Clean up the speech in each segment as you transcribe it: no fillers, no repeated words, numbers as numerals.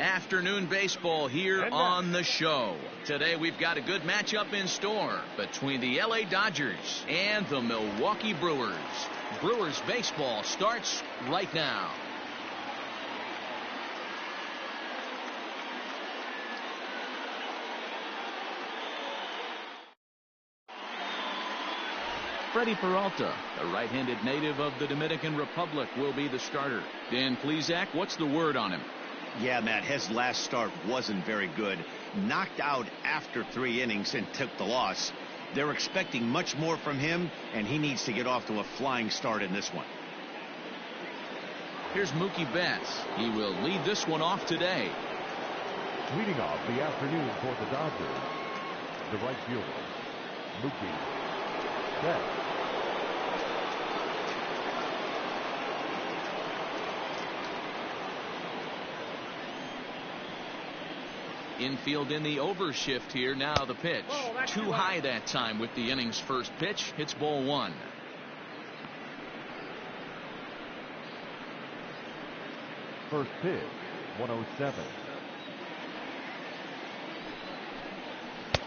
Afternoon baseball here on the show. Today we've got a good matchup in store between the LA Dodgers and the Milwaukee Brewers. Brewers baseball starts right now. Freddie Peralta, a right-handed native of the Dominican Republic, will be the starter. Dan Plesac, what's the word on him? Yeah, Matt, his last start wasn't very good. Knocked out after 3 innings and took the loss. They're expecting much more from him, and he needs to get off to a flying start in this one. Here's Mookie Betts. He will lead this one off today. Leading off the afternoon for the Dodgers, the right fielder, Mookie Betts. Infield in the overshift here. Now the pitch. Too high that time with the inning's first pitch. Hits ball 1. First pitch, 107.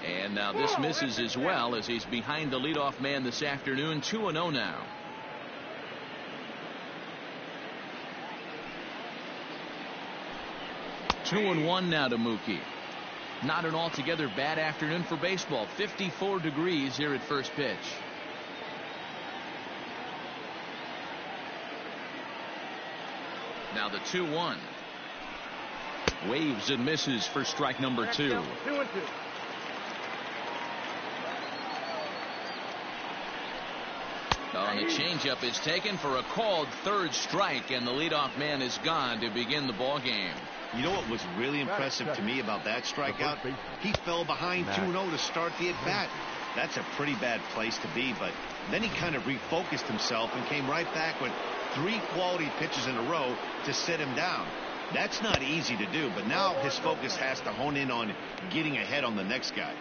And now this misses as well as he's behind the leadoff man this afternoon. 2-0 now. Two and one now to Mookie. Not an altogether bad afternoon for baseball. 54 degrees here at first pitch. Now the 2-1. Waves and misses for strike number 2. 2-2. And the changeup is taken for a called third strike, and the leadoff man is gone to begin the ball game. You know what was really impressive to me about that strikeout? He fell behind 2-0 to start the at-bat. That's a pretty bad place to be, but then he kind of refocused himself and came right back with 3 quality pitches in a row to sit him down. That's not easy to do, but now his focus has to hone in on getting ahead on the next guy.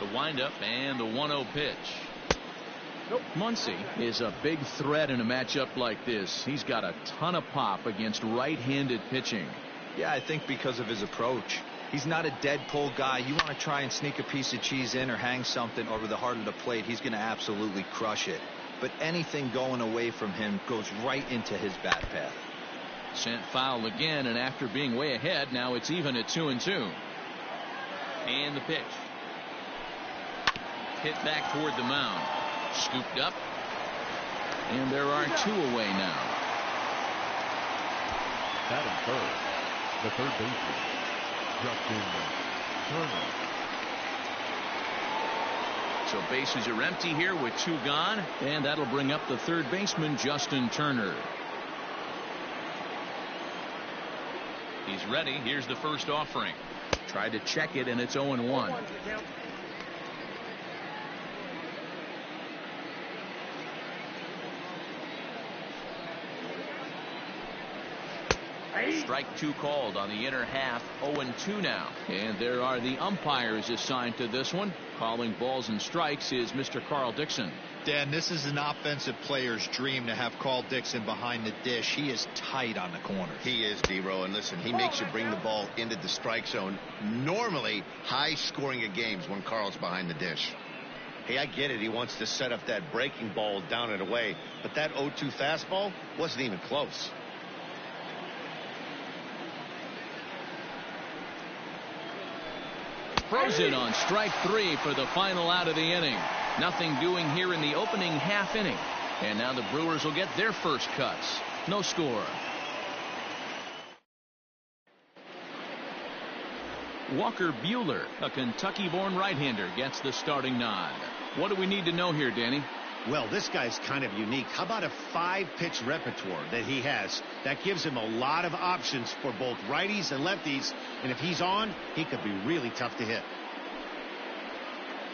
The windup and the 1-0 pitch. Muncy is a big threat in a matchup like this. He's got a ton of pop against right-handed pitching. Yeah, I think because of his approach. He's not a dead pull guy. You want to try and sneak a piece of cheese in or hang something over the heart of the plate, he's going to absolutely crush it. But anything going away from him goes right into his bat path. Sent foul again, and after being way ahead, now it's even at 2-2. And the pitch. Hit back toward the mound. Scooped up. And there are 2 away now. Batting first, the third baseman, Justin Turner. So bases are empty here with 2 gone. And that'll bring up the third baseman, Justin Turner. He's ready. Here's the first offering. Tried to check it, and it's 0-1. Strike 2 called on the inner half. 0-2 now. And there are the umpires assigned to this one. Calling balls and strikes is Mr. Carl Dixon. Dan, this is an offensive player's dream to have Carl Dixon behind the dish. He is tight on the corners. He is, D-Row, and listen, he makes you bring the ball into the strike zone. Normally high scoring of games when Carl's behind the dish. Hey, I get it. He wants to set up that breaking ball down and away, but that 0-2 fastball wasn't even close. Frozen on strike 3 for the final out of the inning. Nothing doing here in the opening half inning. And now the Brewers will get their first cuts. No score. Walker Buehler, a Kentucky-born right-hander, gets the starting nod. What do we need to know here, Danny? Well, this guy's kind of unique. How about a 5-pitch repertoire that he has? That gives him a lot of options for both righties and lefties. And if he's on, he could be really tough to hit.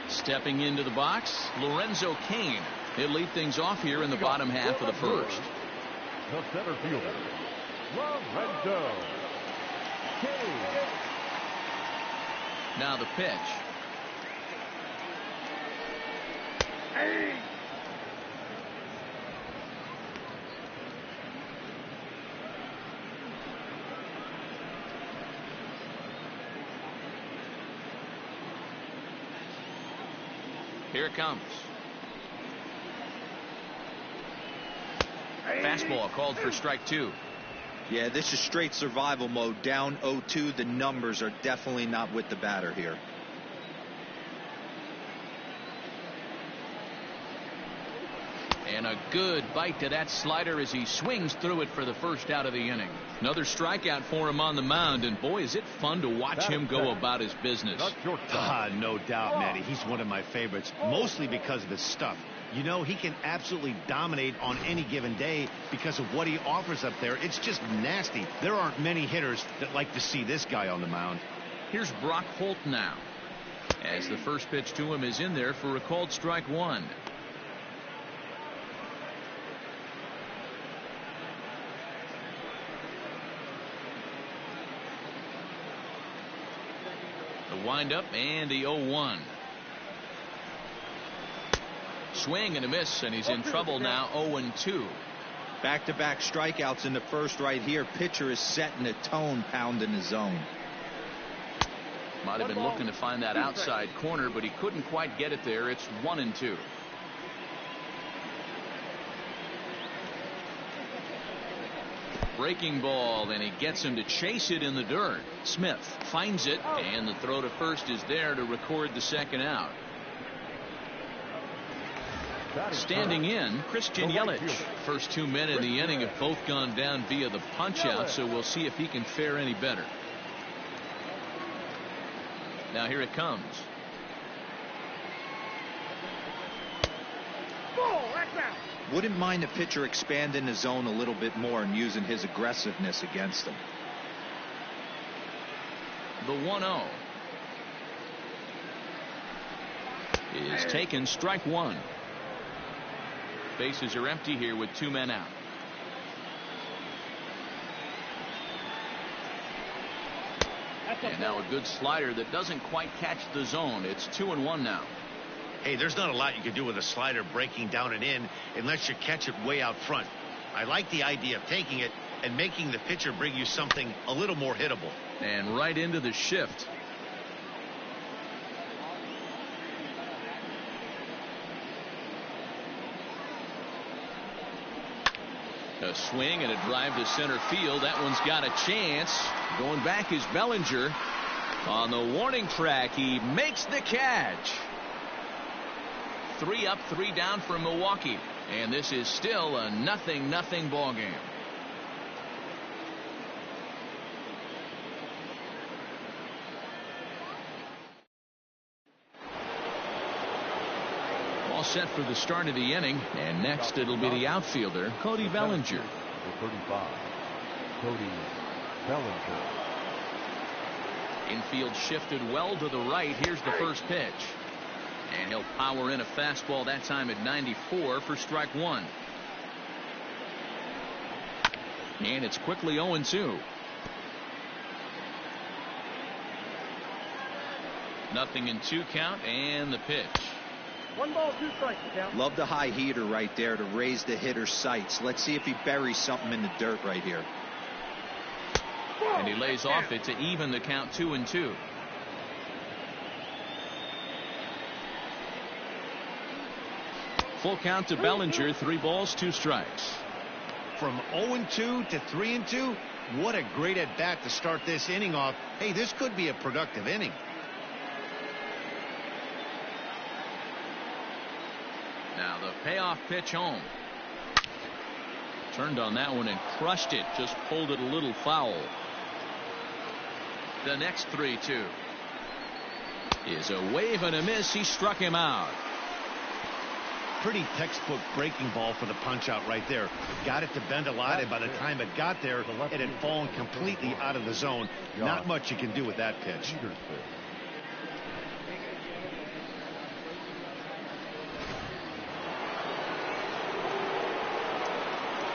Stepping into the box, Lorenzo Cain. He'll lead things off here in the bottom half of the first. The center fielder, Lorenzo Cain. Now the pitch. Here it comes. Fastball called for strike 2. Yeah, this is straight survival mode. Down 0-2. The numbers are definitely not with the batter here. And a good bite to that slider as he swings through it for the first out of the inning. Another strikeout for him on the mound, and boy, is it fun to watch him go about his business. No doubt, Matty. He's one of my favorites, mostly because of his stuff. You know, he can absolutely dominate on any given day because of what he offers up there. It's just nasty. There aren't many hitters that like to see this guy on the mound. Here's Brock Holt now, as the first pitch to him is in there for a called strike 1. The windup and the 0-1. Swing and a miss, and he's in trouble now. 0-2. Back-to-back strikeouts in the first right here. Pitcher is setting the tone, pounding the zone. Might have been looking to find that outside corner, but he couldn't quite get it there. It's 1-2. Breaking ball, and he gets him to chase it in the dirt. Smith finds it, and the throw to first is there to record the second out. Standing in, Christian Yelich. First 2 men in the inning have both gone down via the punch-out, so we'll see if he can fare any better. Now here it comes. Wouldn't mind the pitcher expanding the zone a little bit more and using his aggressiveness against him. The 1-0 is taken, strike 1. Bases are empty here with 2 men out. And now a good slider that doesn't quite catch the zone. It's 2-1 now. Hey, there's not a lot you can do with a slider breaking down and in unless you catch it way out front. I like the idea of taking it and making the pitcher bring you something a little more hittable. And right into the shift. A swing and a drive to center field. That one's got a chance. Going back is Bellinger. On the warning track, he makes the catch. 3 up, 3 down for Milwaukee. And this is still a 0-0 ball game. All set for the start of the inning. And next it'll be the outfielder, Cody Bellinger. 35, Cody Bellinger. Infield shifted well to the right. Here's the first pitch. And he'll power in a fastball, that time at 94 for strike 1. And it's quickly 0-2. 0-2 count, and the pitch. 1 ball, 2 strikes. Count. Love the high heater right there to raise the hitter's sights. Let's see if he buries something in the dirt right here. And he lays off it to even the count. 2-2. Full count to Bellinger. 3 balls, 2 strikes. From 0-2 to 3-2, what a great at bat to start this inning off. Hey, this could be a productive inning. Now the payoff pitch home. Turned on that one and crushed it. Just pulled it a little foul. The next 3-2 is a wave and a miss. He struck him out. Pretty textbook breaking ball for the punch out right there. Got it to bend a lot, and by the time it got there, it had fallen completely out of the zone. Not much you can do with that pitch.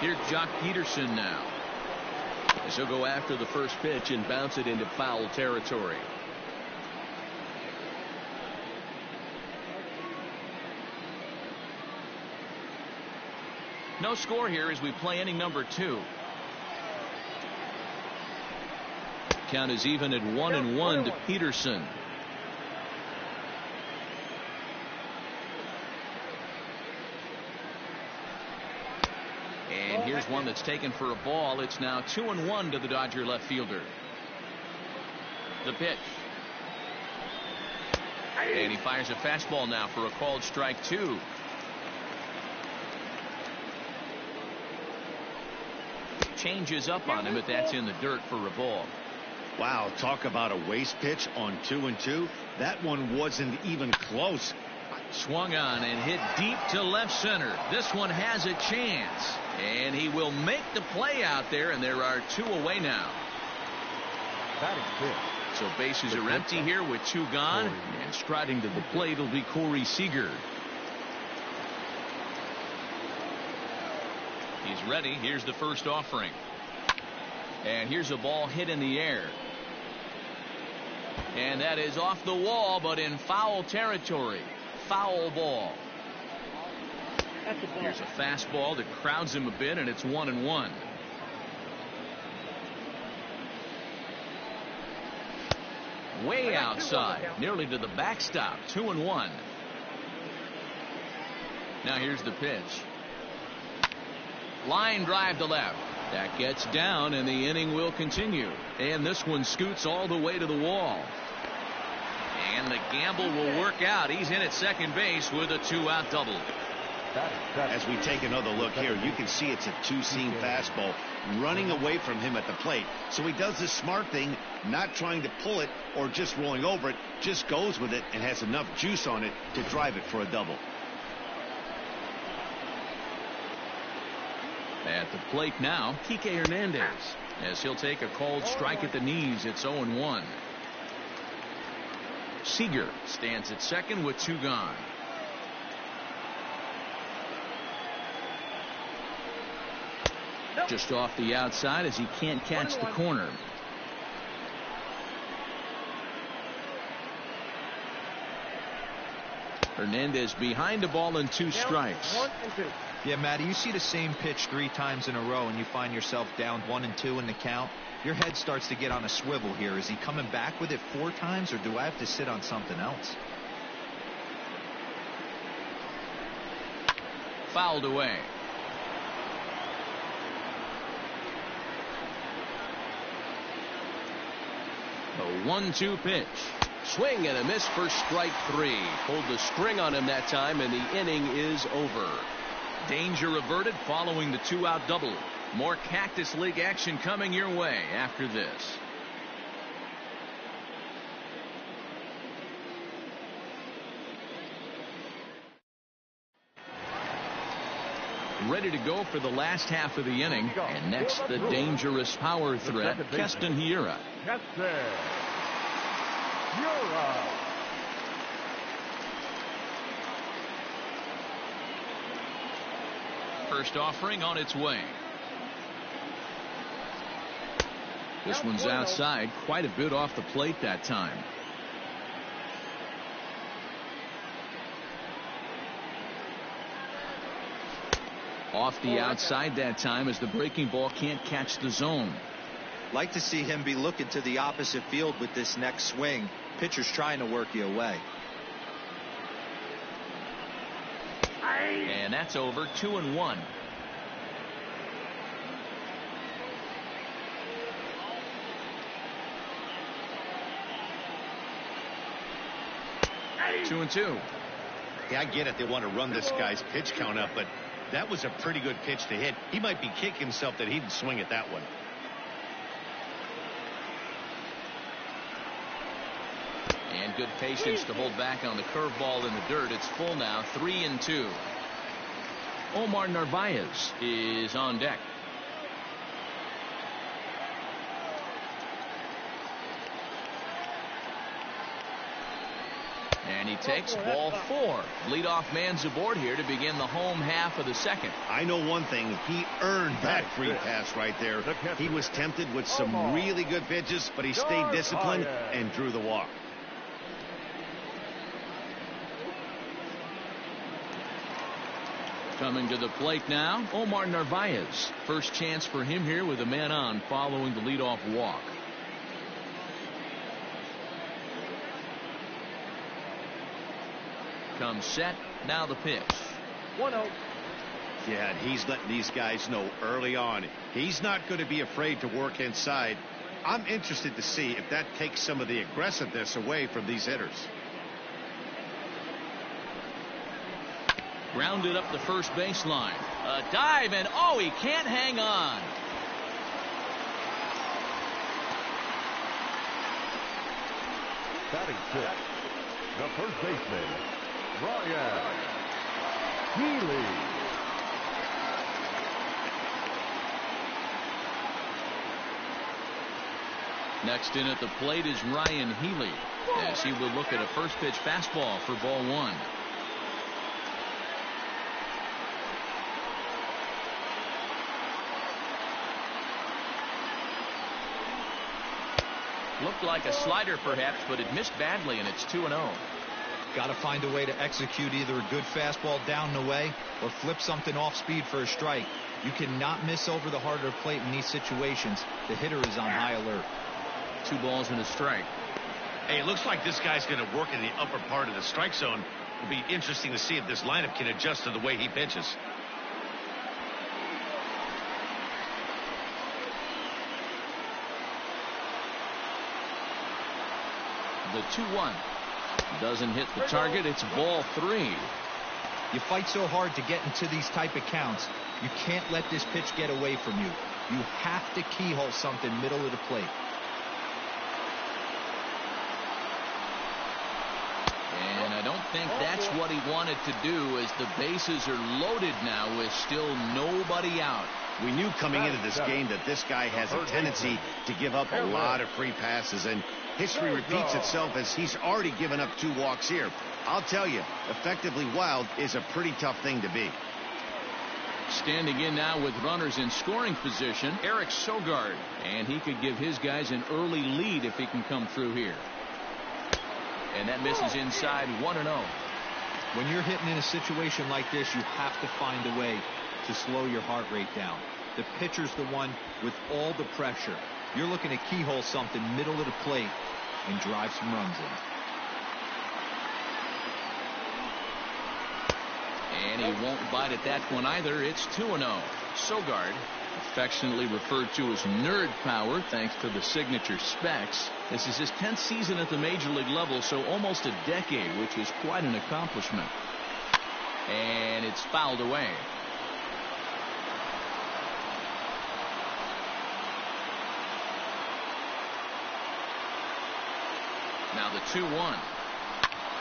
Here's Jock Peterson now, as he'll go after the first pitch and bounce it into foul territory. No score here as we play inning number 2. Count is even at 1-1 to Peterson. And here's one that's taken for a ball. It's now 2-1 to the Dodger left fielder. The pitch. And he fires a fastball now for a called strike 2. Changes up on him, but that's in the dirt for a ball. Wow, talk about a waste pitch on 2-2. That one wasn't even close. Swung on and hit deep to left center. This one has a chance, and he will make the play out there, and there are 2 away now. So bases are empty here with 2 gone, and striding to the plate will be Corey Seager. He's ready. Here's the first offering. And here's a ball hit in the air. And that is off the wall, but in foul territory. Foul ball. Here's a fastball that crowds him a bit, and it's 1-1. Way outside, nearly to the backstop. 2-1. Now here's the pitch. Line drive to left. That gets down, and the inning will continue. And this one scoots all the way to the wall. And the gamble will work out. He's in at second base with a 2-out double. As we take another look here, you can see it's a 2-seam fastball running away from him at the plate. So he does the smart thing, not trying to pull it or just rolling over it, just goes with it and has enough juice on it to drive it for a double. At the plate now, Kike Hernandez, as he'll take a called strike at the knees. It's 0-1. Seager stands at second with 2 gone. Just off the outside as he can't catch the corner. Hernandez behind the ball and 2 strikes. 1 and 2. Yeah, Matty, you see the same pitch 3 times in a row and you find yourself down 1-2 in the count. Your head starts to get on a swivel here. Is he coming back with it 4 times, or do I have to sit on something else? Fouled away. A 1-2 pitch. Swing and a miss for strike 3. Pulled the string on him that time, and the inning is over. Danger averted following the 2-out double. More Cactus League action coming your way after this. Ready to go for the last half of the inning. And next, the dangerous power threat, Keston Hiura. First offering on its way. This one's outside, quite a bit off the plate that time. Off the outside that time as the breaking ball can't catch the zone. Like to see him be looking to the opposite field with this next swing. Pitcher's trying to work you away. And that's over. 2-1. Two and 2. Yeah, I get it. They want to run this guy's pitch count up, but that was a pretty good pitch to hit. He might be kicking himself that he didn't swing at that one. And good patience to hold back on the curveball in the dirt. It's full now. 3-2. Omar Narvaez is on deck. And he takes ball 4. Leadoff man's aboard here to begin the home half of the second. I know one thing. He earned that free pass right there. He was tempted with some really good pitches, but he stayed disciplined and drew the walk. Coming to the plate now, Omar Narvaez. First chance for him here with a man on following the leadoff walk. Comes set. Now the pitch. 1-0. Yeah, and he's letting these guys know early on he's not going to be afraid to work inside. I'm interested to see if that takes some of the aggressiveness away from these hitters. Grounded up the first baseline. A dive, and oh, he can't hang on. Batting fifth, the first baseman, Ryan Healy. Next in at the plate is Ryan Healy, as he will look at a first pitch fastball for ball one. Looked like a slider perhaps, but it missed badly, and it's 2-0. Got to find a way to execute either a good fastball down and away or flip something off speed for a strike. You cannot miss over the heart of the plate in these situations. The hitter is on high alert. 2 balls and a strike. Hey, it looks like this guy's going to work in the upper part of the strike zone. It'll be interesting to see if this lineup can adjust to the way he pitches. The 2-1 doesn't hit the target. It's ball 3. You fight so hard to get into these type of counts. You can't let this pitch get away from you. You have to keyhole something middle of the plate. And I don't think that's what he wanted to do, as the bases are loaded now with still nobody out. We knew coming into this game that this guy has a tendency to give up a lot of free passes, and history repeats itself as he's already given up 2 walks here. I'll tell you, effectively wild is a pretty tough thing to be. Standing in now with runners in scoring position, Eric Sogard, and he could give his guys an early lead if he can come through here. And that misses inside, 1-0. When you're hitting in a situation like this, you have to find a way to slow your heart rate down. The pitcher's the one with all the pressure. You're looking to keyhole something middle of the plate and drive some runs in. And he won't bite at that one either. It's 2-0. Sogard, affectionately referred to as nerd power thanks to the signature specs. This is his 10th season at the major league level, so almost a decade, which is quite an accomplishment. And it's fouled away. Now the 2-1.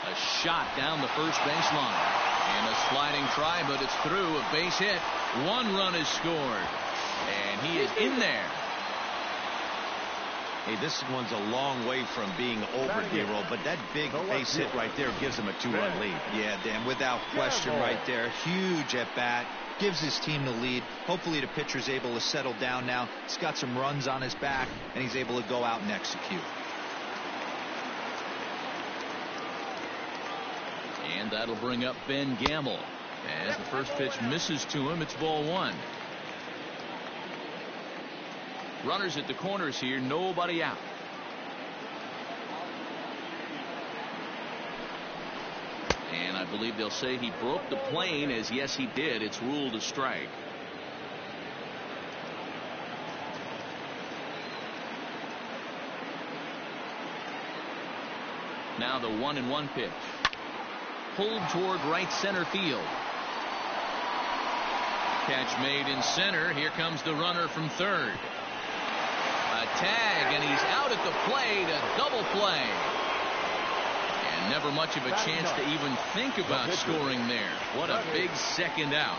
A shot down the first baseline. And a sliding try, but it's through. A base hit. 1 run is scored. And he is in there. Hey, this one's a long way from being over, D-roll, but that big base hit right there gives him a 2-run lead. Yeah, Dan, without question right there. Huge at bat. Gives his team the lead. Hopefully the pitcher's able to settle down now. He's got some runs on his back, and he's able to go out and execute. And that'll bring up Ben Gamble. As the first pitch misses to him, it's ball 1. Runners at the corners here, nobody out. And I believe they'll say he broke the plane, as yes he did. It's ruled a strike. Now the 1-1 pitch. Pulled toward right center field. Catch made in center. Here comes the runner from third. A tag, and he's out at the plate. A double play. And never much of a chance to even think about scoring there. What a big second out.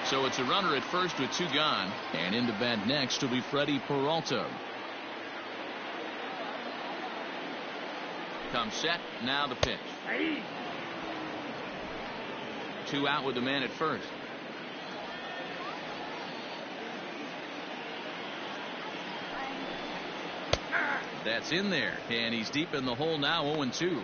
So it's a runner at first with 2 gone. And into bat next will be Freddie Peralta. Comes set. Now the pitch. 2 out with the man at first. That's in there, and he's deep in the hole now. 0-2.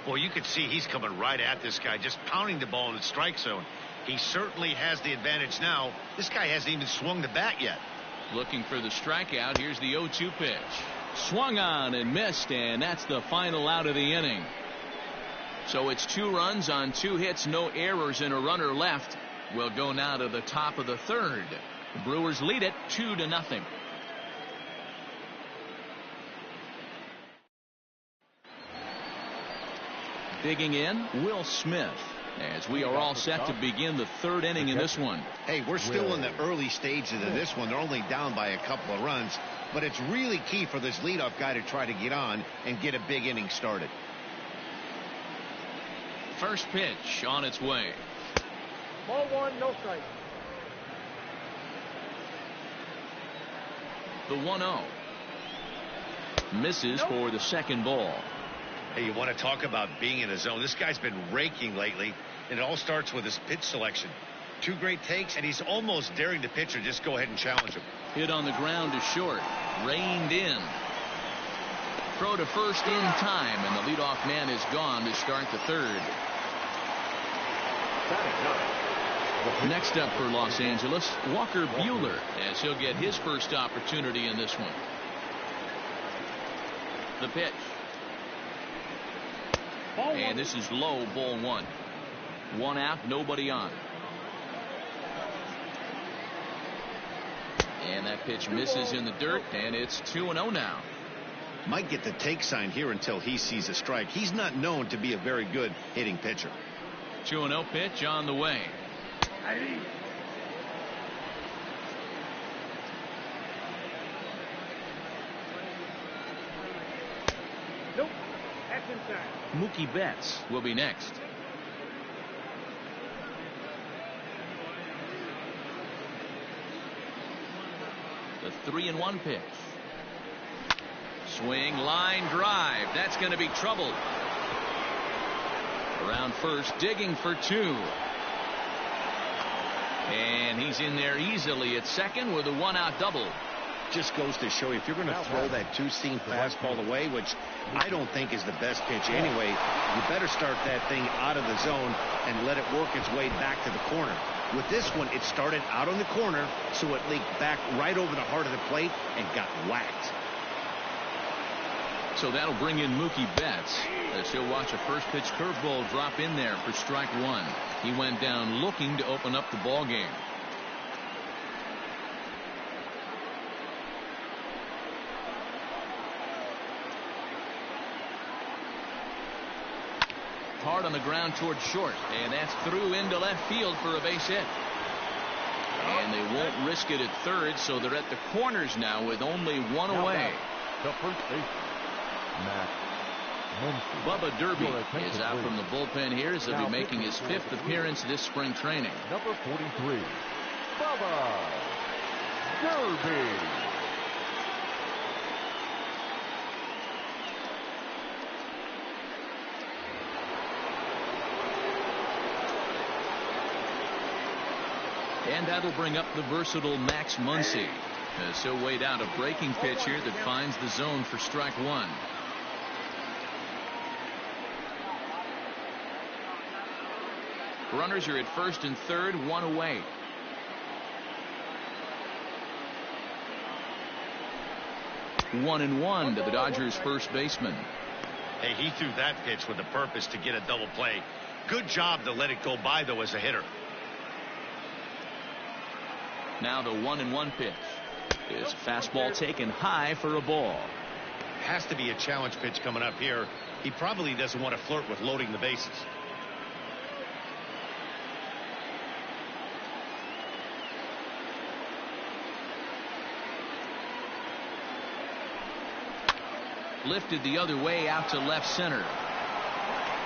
Well, you can see he's coming right at this guy, just pounding the ball in the strike zone. He certainly has the advantage now. This guy hasn't even swung the bat yet. Looking for the strikeout. Here's the 0-2 pitch. Swung on and missed, and that's the final out of the inning. So it's 2 runs on 2 hits, no errors, and a runner left. We'll go now to the top of the 3rd. The Brewers lead it 2-0. Digging in, Will Smith, as we are all set to begin the 3rd inning in this one. Hey, we're still in the early stages of this one. They're only down by a couple of runs, but it's really key for this leadoff guy to try to get on and get a big inning started. First pitch on its way. Ball 1, no strike. The 1-0. Misses for the second ball. Hey, you want to talk about being in a zone? This guy's been raking lately, and it all starts with his pitch selection. 2 great takes, and he's almost daring the pitcher just go ahead and challenge him. Hit on the ground to short. Reined in. Throw to first in time, and the leadoff man is gone to start the 3rd. Next up for Los Angeles, Walker Buehler, as he'll get his first opportunity in this one. The pitch. And this is low, ball 1. 1 out, nobody on. And that pitch misses in the dirt, and it's 2-0 now. Might get the take sign here until he sees a strike. He's not known to be a very good hitting pitcher. 2-0 pitch on the way. Nope. That's inside. Mookie Betts will be next. The 3-1 pitch. Swing, line drive. That's going to be trouble. Around first, digging for 2. And he's in there easily at second with a 1-out double. Just goes to show you, if you're going to throw that 2-seam fastball away, which I don't think is the best pitch anyway, you better start that thing out of the zone and let it work its way back to the corner. With this one, it started out on the corner, so it leaked back right over the heart of the plate and got whacked. So that'll bring in Mookie Betts, as he'll watch a first pitch curveball drop in there for strike 1. He went down looking to open up the ball game. Hard on the ground towards short, and that's through into left field for a base hit. And they won't risk it at 3rd, so they're at the corners now with only 1 away. The first base, Matt Muncy. Bubba Derby is out from the bullpen here, as he'll be making his 5th appearance this spring training. Number 43, Bubba Derby. And that'll bring up the versatile Max Muncy, as he'll wait out a breaking pitch here that finds the zone for strike 1. Runners are at first and 3rd, 1 away. One and one to the Dodgers first baseman. Hey, he threw that pitch with the purpose to get a double play. Good job to let it go by, though, as a hitter. Now the 1-1 pitch is a fastball taken high for a ball. Has to be a challenge pitch coming up here. He probably doesn't want to flirt with loading the bases. Lifted the other way out to left center.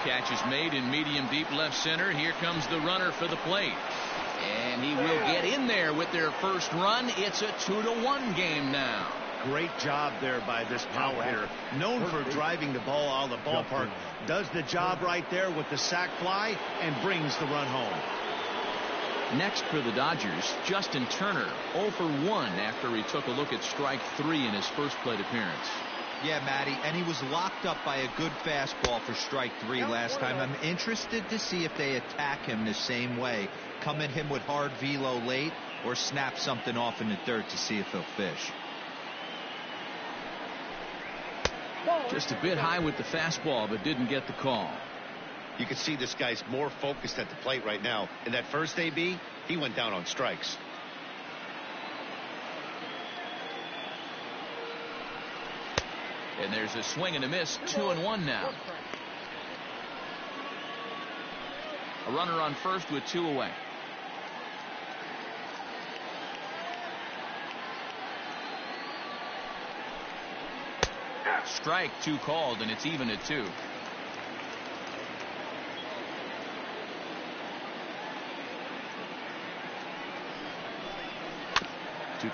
Catch is made in medium deep left center. Here comes the runner for the plate. And he will get in there with their first run. It's a 2-1 game now. Great job there by this power hitter. Known for driving the ball out of the ballpark. Does the job right there with the sac fly and brings the run home. Next for the Dodgers, Justin Turner, 0 for 1 after he took a look at strike 3 in his first plate appearance. Yeah, Matty, and he was locked up by a good fastball for strike 3 last time. I'm interested to see if they attack him the same way. Come at him with hard velo late or snap something off in the dirt to see if he'll fish. Just a bit high with the fastball, but didn't get the call. You can see this guy's more focused at the plate right now. In that first AB, he went down on strikes. And there's a swing and a miss. 2-1 now. A runner on first with 2 away. Strike 2 called, and it's even at 2.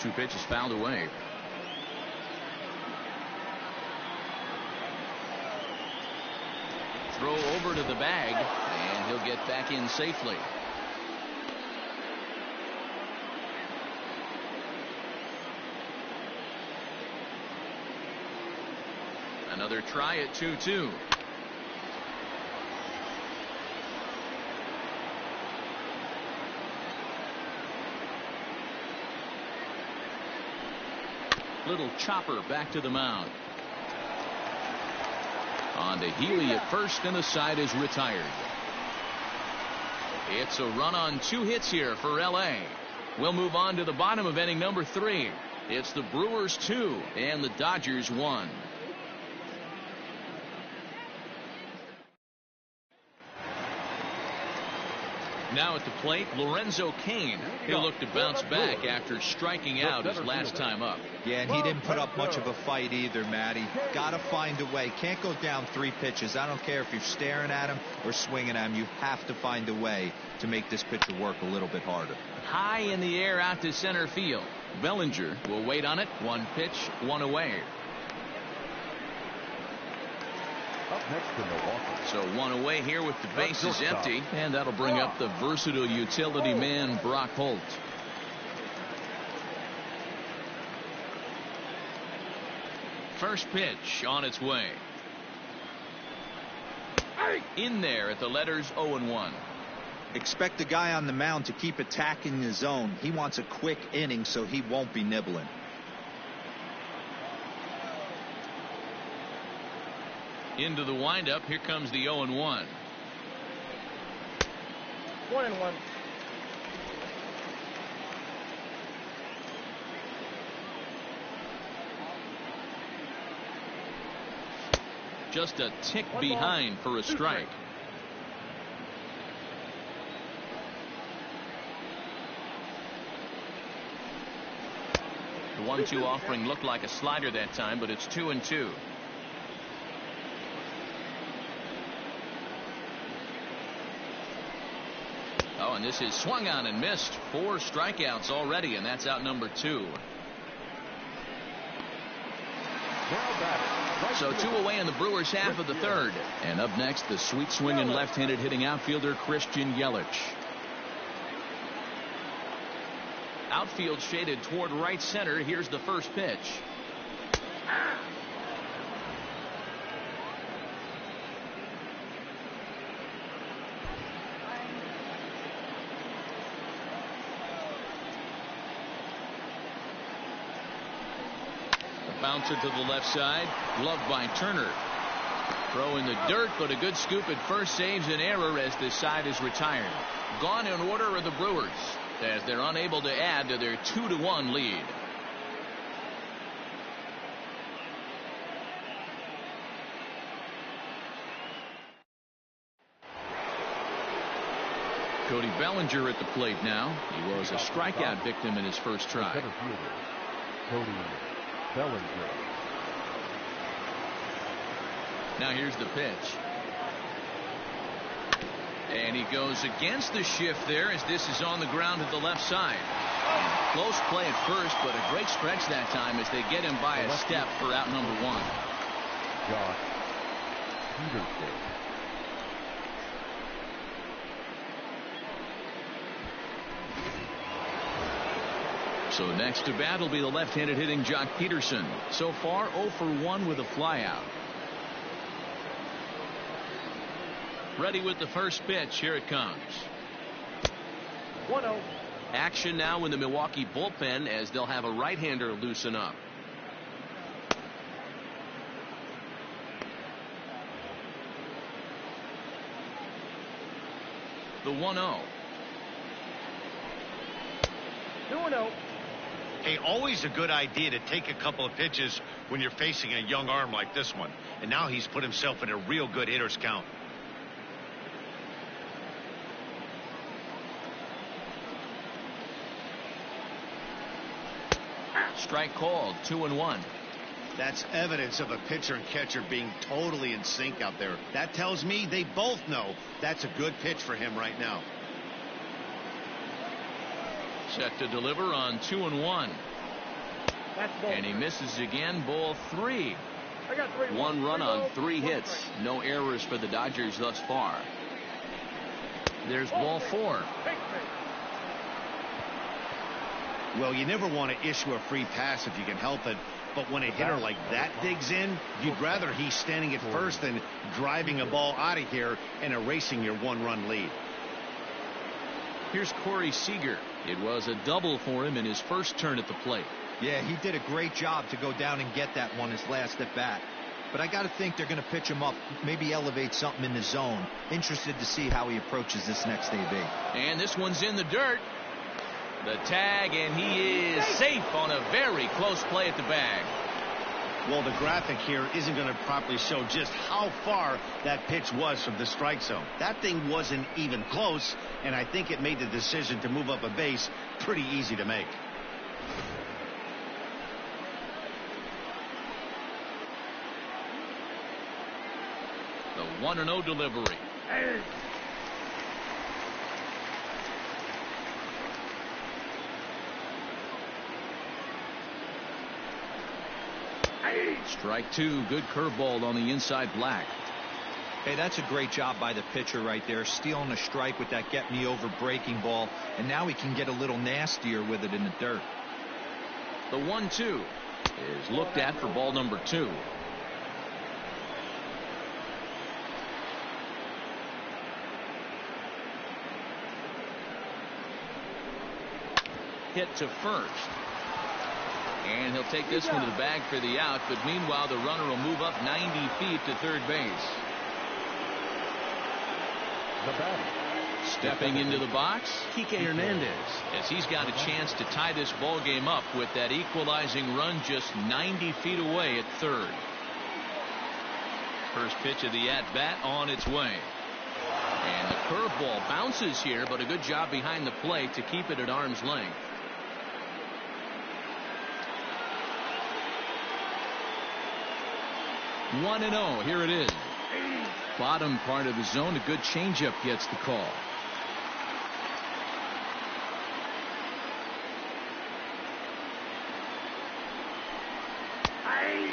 Two pitches fouled away. Throw over to the bag, and he'll get back in safely. Another try at 2-2. Little chopper back to the mound. On to Healy at first, and the side is retired. It's a run on 2 hits here for LA. We'll move on to the bottom of inning number 3. It's the Brewers 2 and the Dodgers 1. Now at the plate, Lorenzo Cain. He'll look to bounce back after striking out his last time up. Yeah, and he didn't put up much of a fight either, Matty. Got to find a way. Can't go down 3 pitches. I don't care if you're staring at him or swinging at him. You have to find a way to make this pitcher work a little bit harder. High in the air out to center field. Bellinger will wait on it. 1 pitch, 1 away. Up next to Milwaukee. So 1 away here with the bases empty, and that'll bring up the versatile utility man Brock Holt. First pitch on its way. In there at the letters 0-1. Expect the guy on the mound to keep attacking the zone. He wants a quick inning so he won't be nibbling. Into the windup. Here comes the 0-1. 1-1. Just a tick behind for a strike. The 1-2 offering looked like a slider that time, but it's 2-2. Oh, and this is swung on and missed. 4 strikeouts already, and that's out number 2. So 2 away in the Brewers half of the 3rd. And up next, the sweet swinging left-handed hitting outfielder Christian Yelich. Outfield shaded toward right center. Here's the first pitch. Bouncer to the left side, gloved by Turner. Throw in the dirt, but a good scoop at first saves an error as this side is retired. Gone in order are the Brewers as they're unable to add to their 2-1 lead. Cody Bellinger at the plate now. He was a strikeout victim in his first try. Cody Bellinger. Now here's the pitch. And he goes against the shift there as this is on the ground at the left side. Close play at first, but a great stretch that time as they get him by a step for out number 1. Josh Peterson. So next to bat will be the left-handed hitting Jock Peterson. So far 0 for 1 with a flyout. Ready with the first pitch. Here it comes. 1-0. Action now in the Milwaukee bullpen as they'll have a right-hander loosen up. The 1-0. 2-0. Hey, always a good idea to take a couple of pitches when you're facing a young arm like this one. And now he's put himself in a real good hitter's count. Strike called. 2-1. That's evidence of a pitcher and catcher being totally in sync out there. That tells me they both know that's a good pitch for him right now. Set to deliver on 2-1. That's ball. And he misses again. Ball 3. I got 3. 1 run on 3 1 hits. strike. No errors for the Dodgers thus far. There's ball 4. Take me. Well, you never want to issue a free pass if you can help it. But when a hitter like that digs in, you'd rather he's standing at first than driving a ball out of here and erasing your 1-run lead. Here's Corey Seager. It was a double for him in his first turn at the plate. Yeah, he did a great job to go down and get that one his last at bat. But I got to think they're going to pitch him up, maybe elevate something in the zone. Interested to see how he approaches this next AB. And this one's in the dirt. The tag, and he is safe on a very close play at the bag. Well, the graphic here isn't going to properly show just how far that pitch was from the strike zone. That thing wasn't even close, and I think it made the decision to move up a base pretty easy to make. The 1-0 delivery. Hey. Strike 2. Good curveball on the inside black. Hey, that's a great job by the pitcher right there, stealing a strike with that get-me-over breaking ball, and now he can get a little nastier with it in the dirt. The 1-2 is looked at for ball number 2. Hit to first. And he'll take this one to the bag for the out, but meanwhile the runner will move up 90 feet to third base. The batter. Stepping into the box, Kike Hernandez, as he's got a chance to tie this ball game up with that equalizing run just 90 feet away at third. First pitch of the at-bat on its way. And the curveball bounces here, but a good job behind the plate to keep it at arm's length. One and 0. Here it is. Bottom part of the zone. A good changeup gets the call.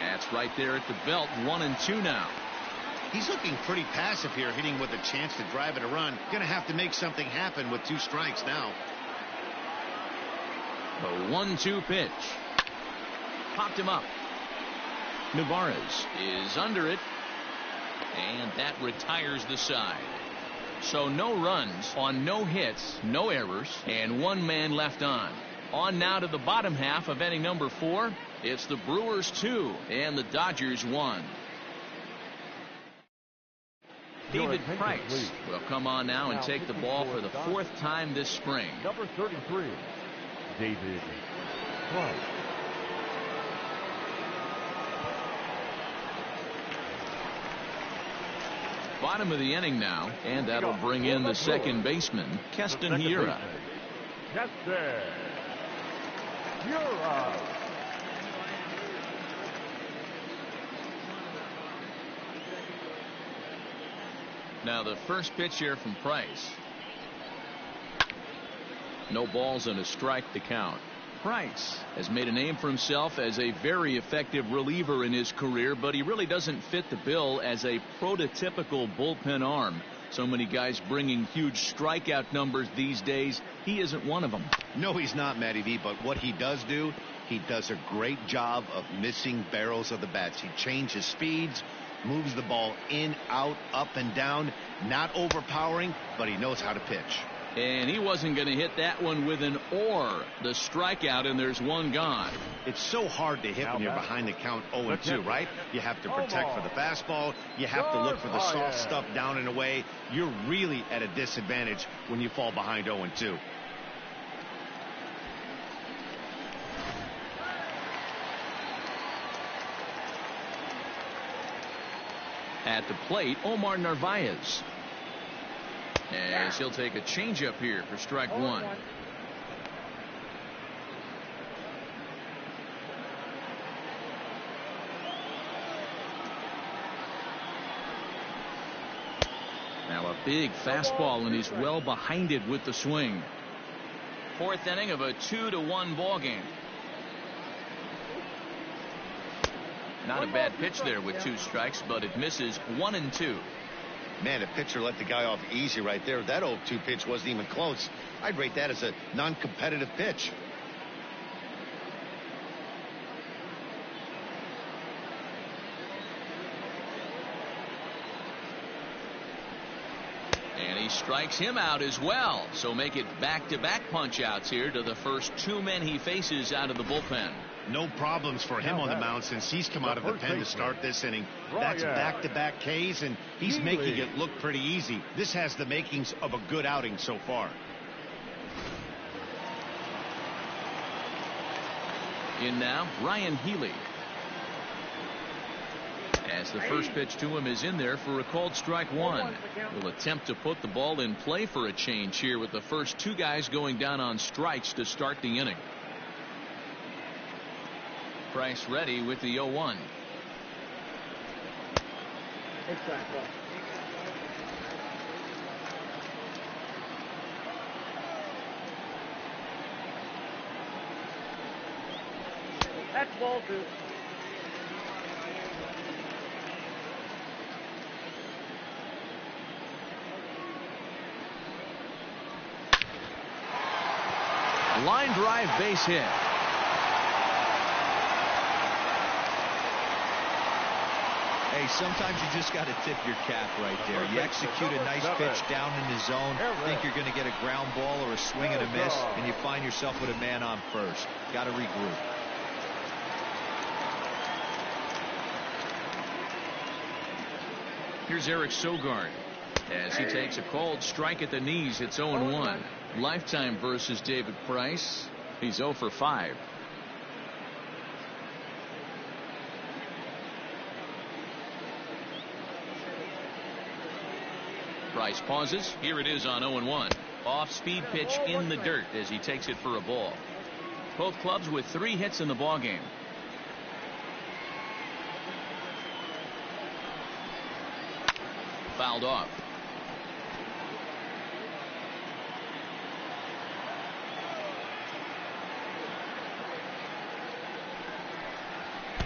That's right there at the belt. 1-2 now. He's looking pretty passive here, hitting with a chance to drive it a run. Gonna have to make something happen with 2 strikes now. The 1-2 pitch. Popped him up. Navarez is under it, and that retires the side. So no runs on no hits, no errors, and 1 man left on. On now to the bottom half of inning number 4. It's the Brewers 2 and the Dodgers 1. David Price will come on now and take the ball for the 4th time this spring. Number 33, David Price. Bottom of the inning now, and that'll bring in the second baseman, Keston Hiura. Keston Hiura. Now the first pitch here from Price. No balls and a strike to count. Price has made a name for himself as a very effective reliever in his career, but he really doesn't fit the bill as a prototypical bullpen arm. So many guys bringing huge strikeout numbers these days. He isn't one of them. No, he's not, Matty V, but what he does do, he does a great job of missing barrels of the bats. He changes speeds, moves the ball in, out, up, and down. Not overpowering, but he knows how to pitch. And he wasn't going to hit that one with an or. The strikeout, and there's one gone. It's so hard to hit when you're behind the count 0-2, right? You have to protect for the fastball. You have to look for the soft stuff down and away. You're really at a disadvantage when you fall behind 0-2. At the plate, Omar Narvaez. As he'll take a changeup here for strike one. Now a big fastball, and he's well behind it with the swing. Fourth inning of a 2-1 ball game. Not a bad pitch there with 2 strikes, but it misses 1-2. Man, the pitcher let the guy off easy right there. That 0-2 pitch wasn't even close. I'd rate that as a non-competitive pitch. And he strikes him out as well. So make it back-to-back punch-outs here to the first 2 men he faces out of the bullpen. No problems for him on the mound since he's come out of the pen to start this inning. That's back-to-back Ks, and he's making it look pretty easy. This has the makings of a good outing so far. In now, Ryan Healy. As the first pitch to him is in there for a called strike one. Will attempt to put the ball in play for a change here with the first 2 guys going down on strikes to start the inning. Price ready with the 0-1. That's ball 2. Line drive, base hit. Hey, sometimes you just got to tip your cap right there. You execute a nice pitch down in the zone, think you're going to get a ground ball or a swing and a miss, and you find yourself with a man on first. Got to regroup. Here's Eric Sogard. As he takes a called strike at the knees, it's 0-1. Lifetime versus David Price. He's 0 for 5. Price pauses. Here it is on 0-1. Off-speed pitch in the dirt as he takes it for a ball. Both clubs with 3 hits in the ballgame. Fouled off.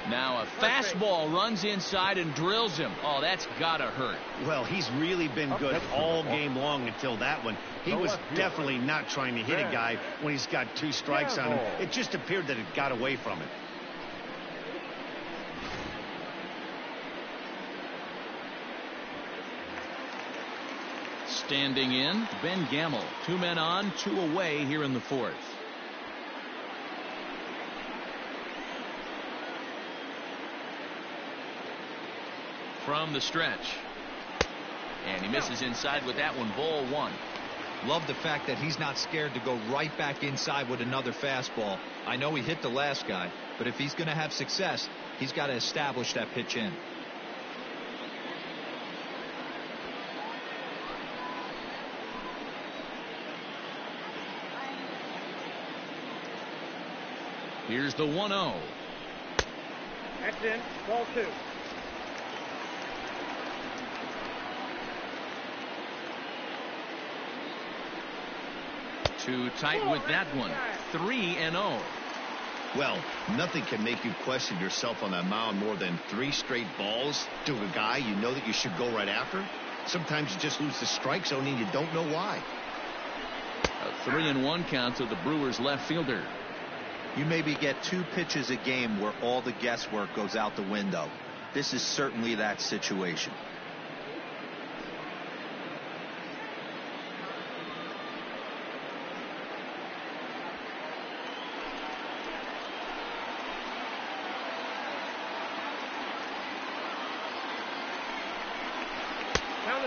Now a fastball runs inside and drills him. Oh, that's gotta hurt. Well, he's really been good all game long until that one. He was definitely not trying to hit a guy when he's got 2 strikes on him. It just appeared that it got away from him. Standing in, Ben Gamble. 2 men on, 2 away here in the 4th. From the stretch. And he misses inside with that one. Ball 1. Love the fact that he's not scared to go right back inside with another fastball. I know he hit the last guy, but if he's going to have success, he's got to establish that pitch in. Here's the 1-0. That's in. Ball 2. Too tight with that one. 3-0. Well, nothing can make you question yourself on that mound more than 3 straight balls to a guy you know that you should go right after. Sometimes you just lose the strike zone and you don't know why. A 3-1 count to the Brewers left fielder. You maybe get 2 pitches a game where all the guesswork goes out the window. This is certainly that situation.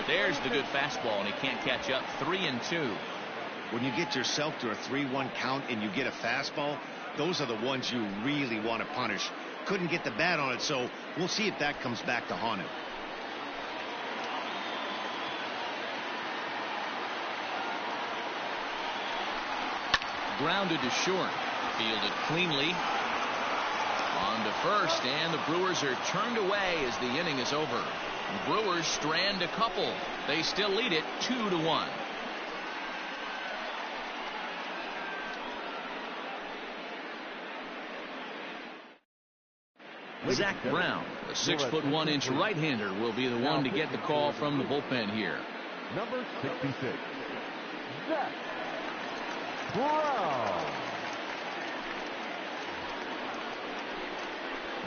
There's the good fastball, and he can't catch up. 3-2. When you get yourself to a 3-1 count and you get a fastball, those are the ones you really want to punish. Couldn't get the bat on it, so we'll see if that comes back to haunt him. Grounded to short. Fielded cleanly. On to first, and the Brewers are turned away as the inning is over. Brewers strand a couple. They still lead it 2-1. Zach Brown, a 6'1" right-hander, will be the one to get the call from the bullpen here. Number 66, Zach Brown.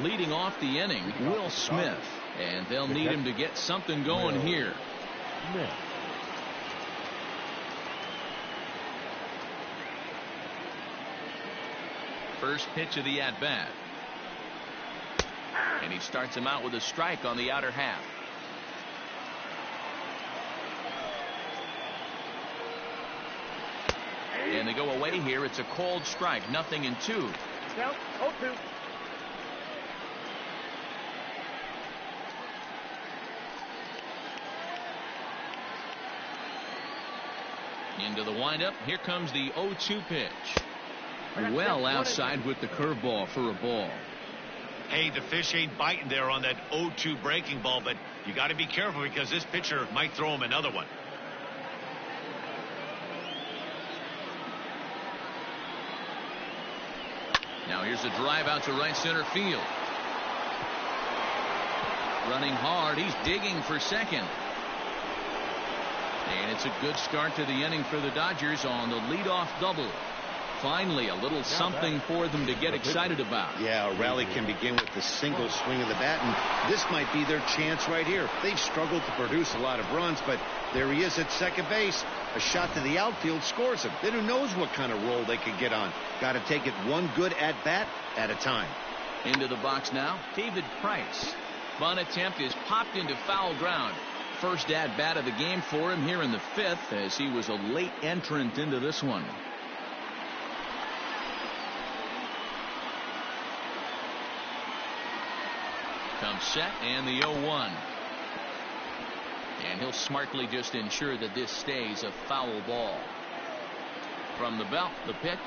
Leading off the inning, Will Smith, and they'll need him to get something going here. Smith. First pitch of the at-bat. And he starts him out with a strike on the outer half. And they go away here. It's a cold strike. 0-2. Count 0-2. Into the windup. Here comes the 0-2 pitch. Well outside with the curveball for a ball. Hey, the fish ain't biting there on that 0-2 breaking ball, but you got to be careful because this pitcher might throw him another one. Now here's a drive out to right center field. Running hard. He's digging for second. And it's a good start to the inning for the Dodgers on the leadoff double. Finally, a little something for them to get excited about. Yeah, a rally can begin with the single swing of the bat, and this might be their chance right here. They've struggled to produce a lot of runs, but there he is at second base. A shot to the outfield scores him. Then who knows what kind of roll they could get on. Got to take it one good at-bat at a time. Into the box now, David Price. Bunt attempt is popped into foul ground. First at-bat of the game for him here in the fifth, as he was a late entrant into this one. Comes set, and the 0-1. And he'll smartly just ensure that this stays a foul ball. From the belt, the pitch.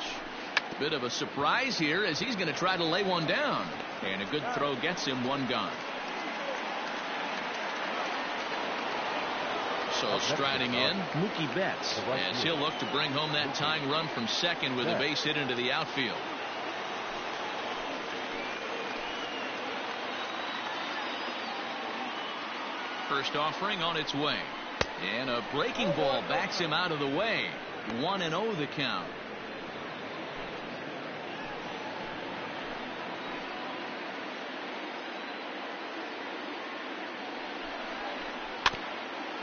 Bit of a surprise here as he's going to try to lay one down. And a good throw gets him one gone. So striding in, Mookie Betts, as he'll look to bring home that tying run from second with a base hit into the outfield. First offering on its way. And a breaking ball backs him out of the way. 1-0 the count.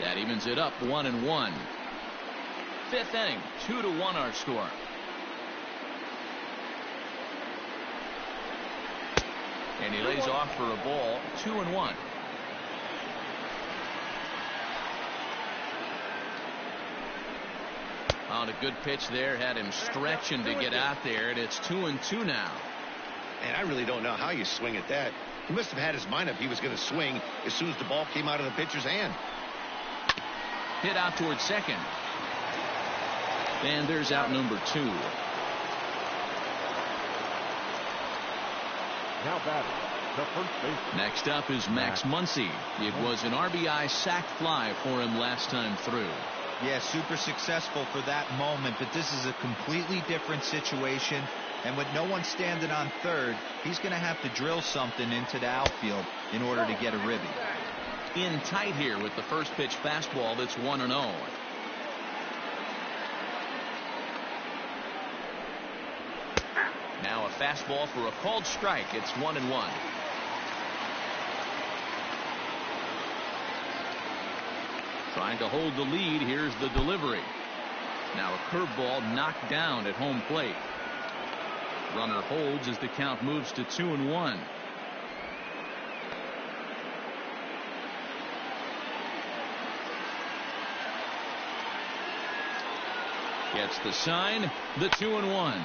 That evens it up 1-1. Fifth inning, 2-1 our score. And he lays off for a ball. 2-1. On a good pitch there, had him stretching to get out there, and it's 2-2 now. And I really don't know how you swing at that. He must have had his mind up he was going to swing as soon as the ball came out of the pitcher's hand. Hit out towards second. And there's out number 2. Now batting, the first baseman. Next up is Max Muncy. It was an RBI sac fly for him last time through. Yeah, super successful for that moment, but this is a completely different situation. And with no one standing on third, he's going to have to drill something into the outfield in order to get a ribby. In tight here with the first pitch fastball that's 1-0. Now a fastball for a called strike. It's 1-1. Trying to hold the lead. Here's the delivery. Now a curveball knocked down at home plate. Runner holds as the count moves to 2-1. Gets the sign, the 2-1.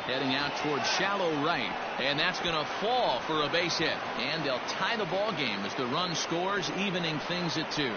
Heading out towards shallow right, and that's going to fall for a base hit. And they'll tie the ball game as the run scores, evening things at 2.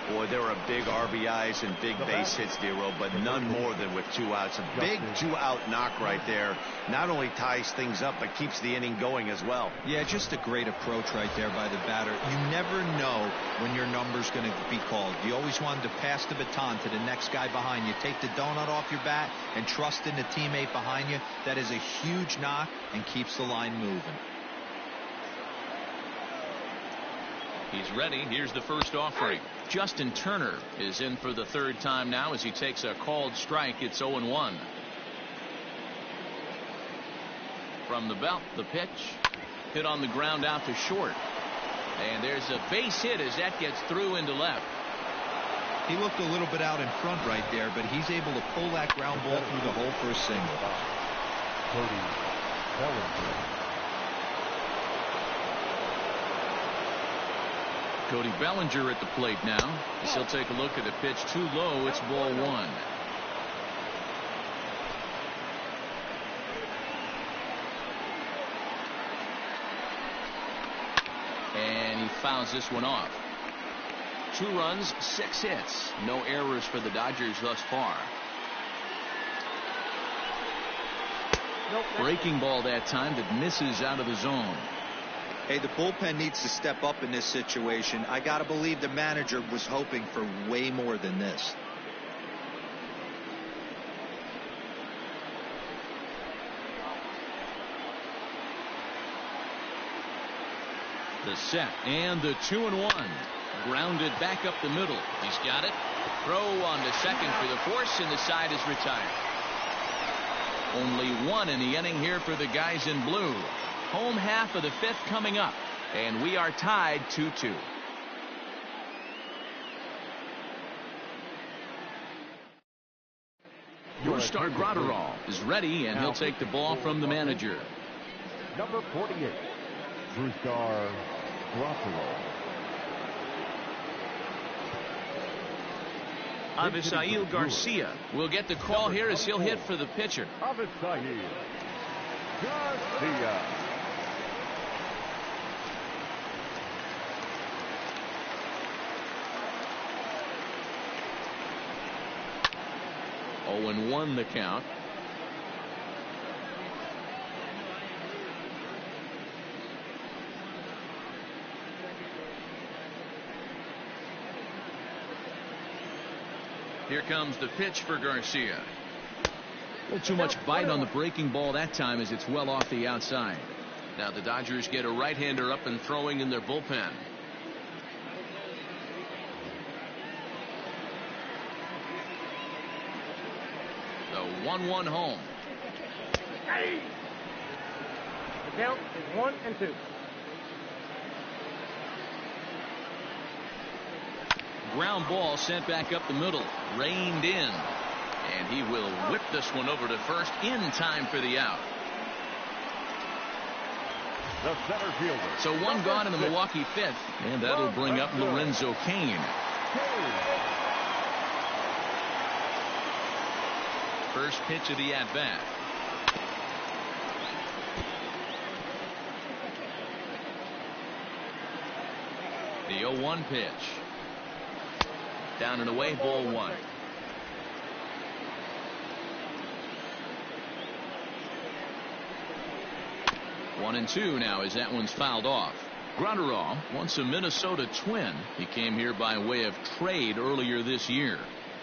Boy, there are big RBIs and big base hits, Dero, but none more than with 2 outs. A big 2-out knock right there. Not only ties things up, but keeps the inning going as well. Yeah, just a great approach right there by the batter. You never know when your number's going to be called. You always wanted to pass the baton to the next guy behind you. Take the donut off your bat and trust in the teammate behind you. That is a huge knock and keeps the line moving. He's ready. Here's the first offering. Justin Turner is in for the 3rd time now as he takes a called strike. It's 0-1. From the belt, the pitch. Hit on the ground out to short. And there's a base hit as that gets through into left. He looked a little bit out in front right there, but he's able to pull that ground ball through the hole for a single. Cody Bellinger. Cody Bellinger at the plate now. As he'll take a look at a pitch too low. It's ball 1. And he fouls this one off. 2 runs, 6 hits. No errors for the Dodgers thus far. Breaking ball that time that misses out of the zone. Hey, the bullpen needs to step up in this situation. I got to believe the manager was hoping for way more than this. The set and the 2-1. Grounded back up the middle. He's got it. Throw on to second for the force, and the side is retired. Only 1 in the inning here for the guys in blue. Home half of the 5th coming up, and we are tied 2-2. Your Gratterall is ready, and he'll take the ball from the manager. Number 48, Bruscar Gratterall. Avisail Garcia will get the call here as he'll hit for the pitcher. Avisail Garcia. Oh, and 1 the count. Here comes the pitch for Garcia. A little too much bite on the breaking ball that time as it's well off the outside. Now the Dodgers get a right-hander up and throwing in their bullpen. The 1-1 home. The count is 1 and 2. Ground ball sent back up the middle. Reined in. And he will whip this one over to first in time for the out. The center fielder. So 1 gone in the Milwaukee 5th. And that'll bring up Lorenzo Cain. First pitch of the at-bat. The 0-1 pitch. Down and away, ball 1. One and 2 now as that one's fouled off. Gratterall, once a Minnesota Twin. He came here by way of trade earlier this year.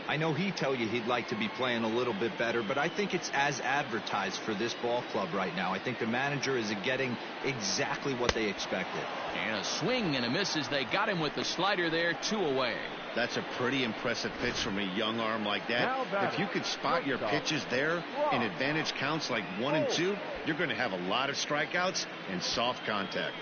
I know he'd tell you he'd like to be playing a little bit better, but I think it's as advertised for this ball club right now. I think the manager is getting exactly what they expected. And a swing and a miss as they got him with the slider there, 2 away. That's a pretty impressive pitch from a young arm like that. If you could spot your pitches there in advantage counts like 1 and 2, you're going to have a lot of strikeouts and soft contact.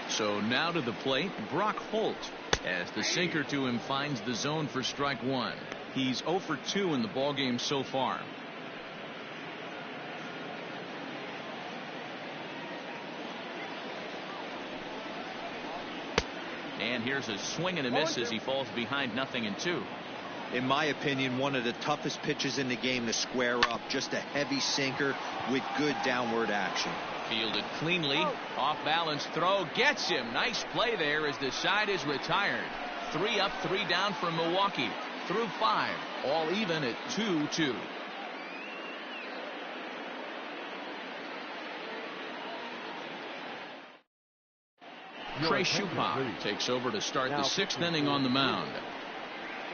So now to the plate, Brock Holt, as the sinker to him finds the zone for strike 1. He's 0 for 2 in the ballgame so far. And here's a swing and a miss as he falls behind 0-2. In my opinion, one of the toughest pitches in the game to square up. Just a heavy sinker with good downward action. Fielded cleanly. Off balance throw gets him. Nice play there as the side is retired. 3 up, 3 down for Milwaukee. Through 5. All even at 2-2. Trey Shupak takes over to start the 6th inning on the mound.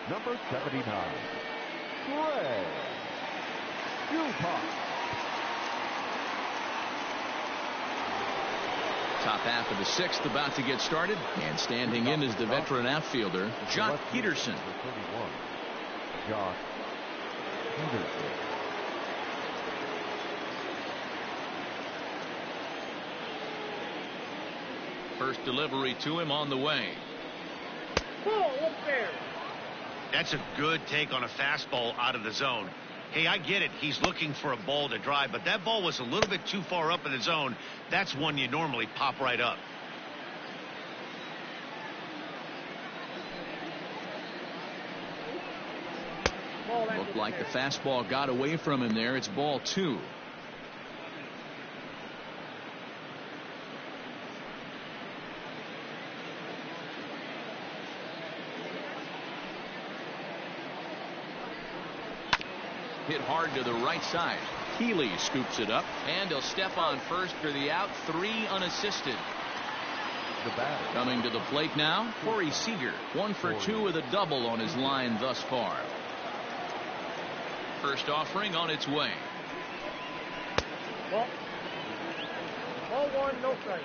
Number 79, Trey Shupak. Top half of the 6th about to get started, and standing in is the veteran outfielder Jock Peterson. Jock Peterson. First delivery to him on the way. Ball up there. That's a good take on a fastball out of the zone. Hey, I get it. He's looking for a ball to drive, but that ball was a little bit too far up in the zone. That's one you normally pop right up. Looked like the fastball got away from him there. It's ball 2. Hit hard to the right side. Healy scoops it up, and he'll step on first for the out. 3 unassisted. Coming to the plate now, Corey Seager. 1 for 2 with a double on his line thus far. First offering on its way. Ball 1, no strike.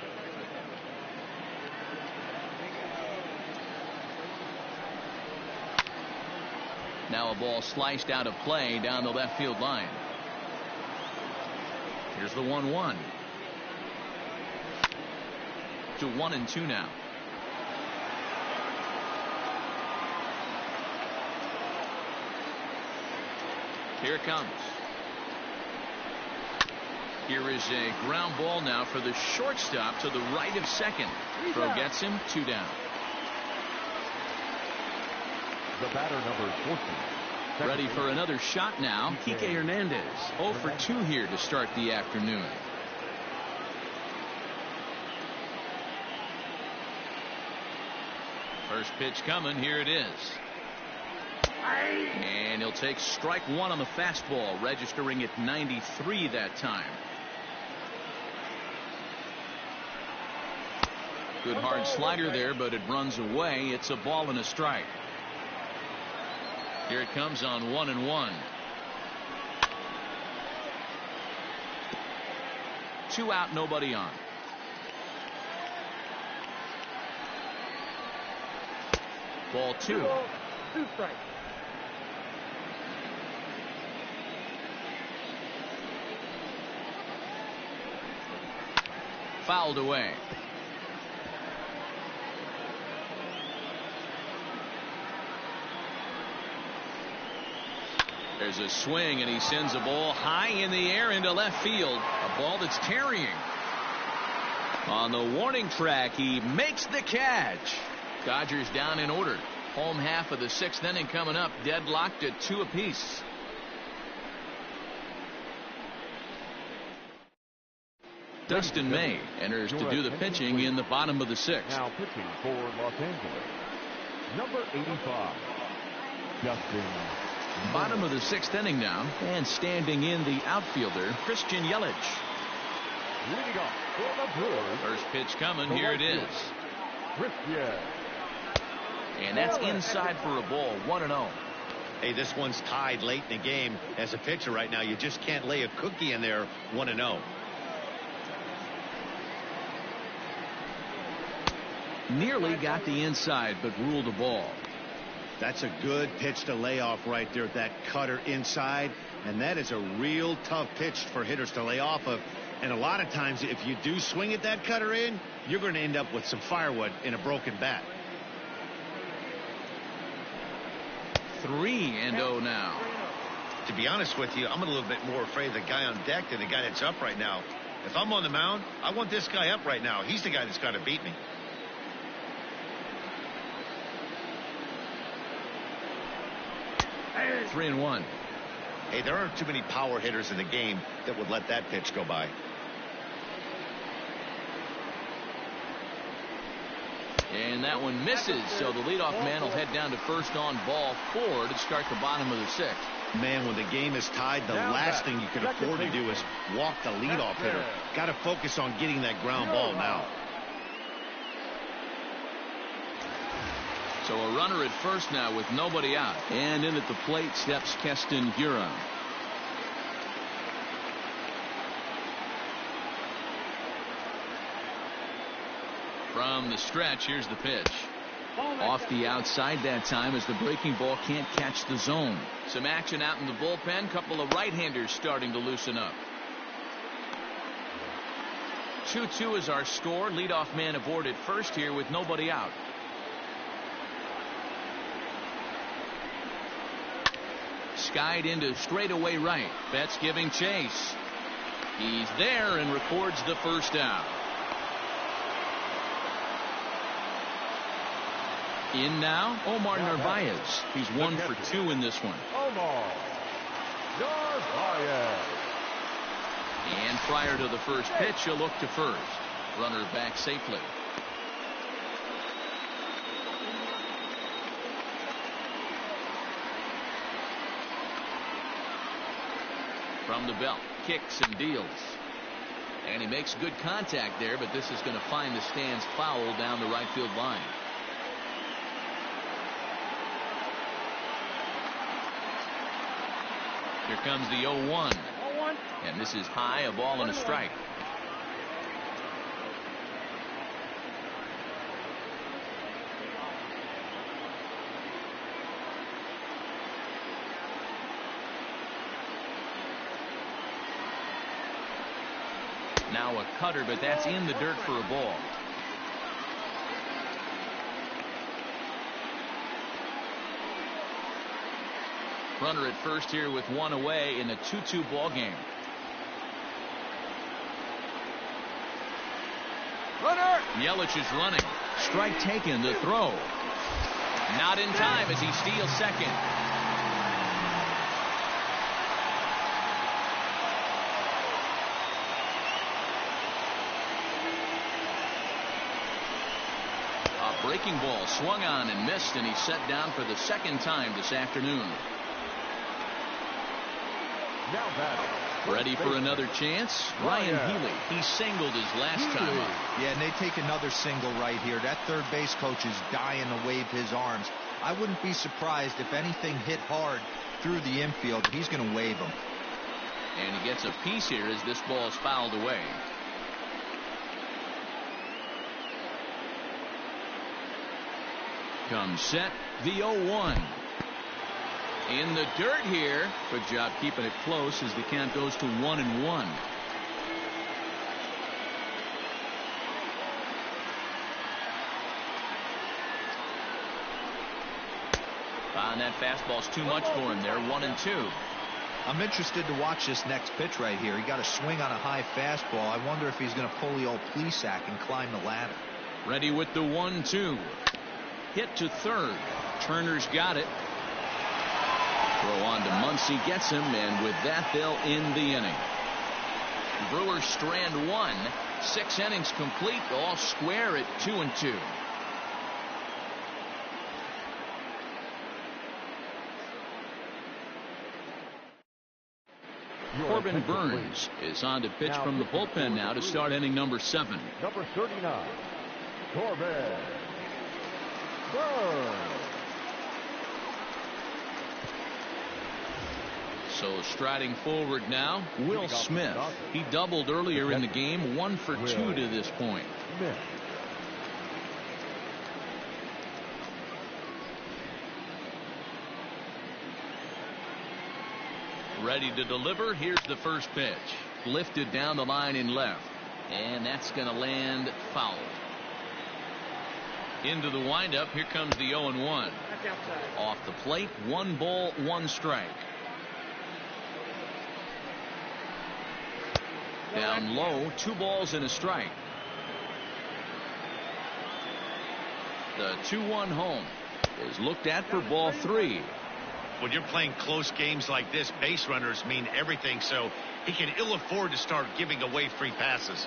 Now a ball sliced out of play down the left field line. Here's the 1-1. To 1-2 now. Here it comes. Here is a ground ball now for the shortstop to the right of second. Throw gets him. 2 down. The batter, number 14. Ready for another shot now. Kike Hernandez. 0 for 2 here to start the afternoon. First pitch coming. Here it is. And he'll take strike 1 on the fastball, registering at 93 that time. Good hard slider there, but it runs away. It's a ball and a strike. Here it comes on 1-1. 2 out, nobody on. Ball 2. 2 strikes. Fouled away. There's a swing, and he sends a ball high in the air into left field. A ball that's carrying. On the warning track, he makes the catch. Dodgers down in order. Home half of the 6th inning coming up. Deadlocked at 2 apiece. Dustin May enters to do the pitching in the bottom of the 6th. Now pitching for Los Angeles, number 85, Dustin. Bottom of the 6th inning now, and standing in the outfielder Christian Yelich. Leading off for the Brewers. First pitch coming. Here it is. Christian. And that's inside for a ball. 1-0. Hey, this one's tied late in the game. As a pitcher right now, you just can't lay a cookie in there. 1-0. Nearly got the inside, but ruled a ball. That's a good pitch to lay off right there, that cutter inside. And that is a real tough pitch for hitters to lay off of. And a lot of times, if you do swing at that cutter in, you're going to end up with some firewood in a broken bat. 3-0 now. To be honest with you, I'm a little bit more afraid of the guy on deck than the guy that's up right now. If I'm on the mound, I want this guy up right now. He's the guy that's got to beat me. 3-1. Hey, there aren't too many power hitters in the game that would let that pitch go by. And that one misses, so the leadoff man will head down to first on ball 4 to start the bottom of the 6th. Man, when the game is tied, the last thing you can afford to do is walk the leadoff hitter. Got to focus on getting that ground ball now. So a runner at first now with nobody out. And in at the plate steps Keston Hiura. From the stretch, here's the pitch. Off the outside that time as the breaking ball can't catch the zone. Some action out in the bullpen. Couple of right-handers starting to loosen up. 2-2 is our score. Leadoff man aboard at first here with nobody out. Skied into straightaway right. Betts giving chase. He's there and records the first out. In now, Omar Narvaez. He's 1 for 2 in this one. Omar Narvaez. And prior to the first pitch, he'll look to first. Runner back safely. From the belt, kicks and deals. And he makes good contact there, but this is going to find the stands foul down the right field line. Here comes the 0-1. And this is high, a ball and a strike. Now a cutter, but that's in the dirt for a ball. Runner at first here with 1 away in a 2-2 ball game. Runner. Yelich is running. Strike taken. The throw. Not in time as he steals second. A breaking ball swung on and missed, and he's set down for the second time this afternoon. Now batting. Ready for another chance? Ryan Healy. He singled his last time up. Yeah, and they take another single right here. That third base coach is dying to wave his arms. I wouldn't be surprised if anything hit hard through the infield. He's going to wave them. And he gets a piece here as this ball is fouled away. Comes set, the 0-1. In the dirt here. Good job keeping it close as the count goes to 1-1. And that fastball's too much for him there. 1-2. I'm interested to watch this next pitch right here. He got a swing on a high fastball. I wonder if he's going to pull the old Plesac and climb the ladder. Ready with the 1-2. Hit to third. Turner's got it. Throw on to Muncy, gets him, and with that they'll end the inning. Brewers strand 1. 6 innings complete, all square at 2-2. Corbin Burns is on to pitch from the bullpen now to start inning number 7. Number 39, Corbin Burns. So striding forward now, Will Smith. He doubled earlier in the game, 1 for 2 to this point. Ready to deliver. Here's the first pitch. Lifted down the line in left. And that's going to land foul. Into the windup. Here comes the 0-1. Off the plate. 1 ball, 1 strike. Down low, 2 balls and a strike. The 2-1 home is looked at for ball 3. When you're playing close games like this, base runners mean everything, so he can ill afford to start giving away free passes.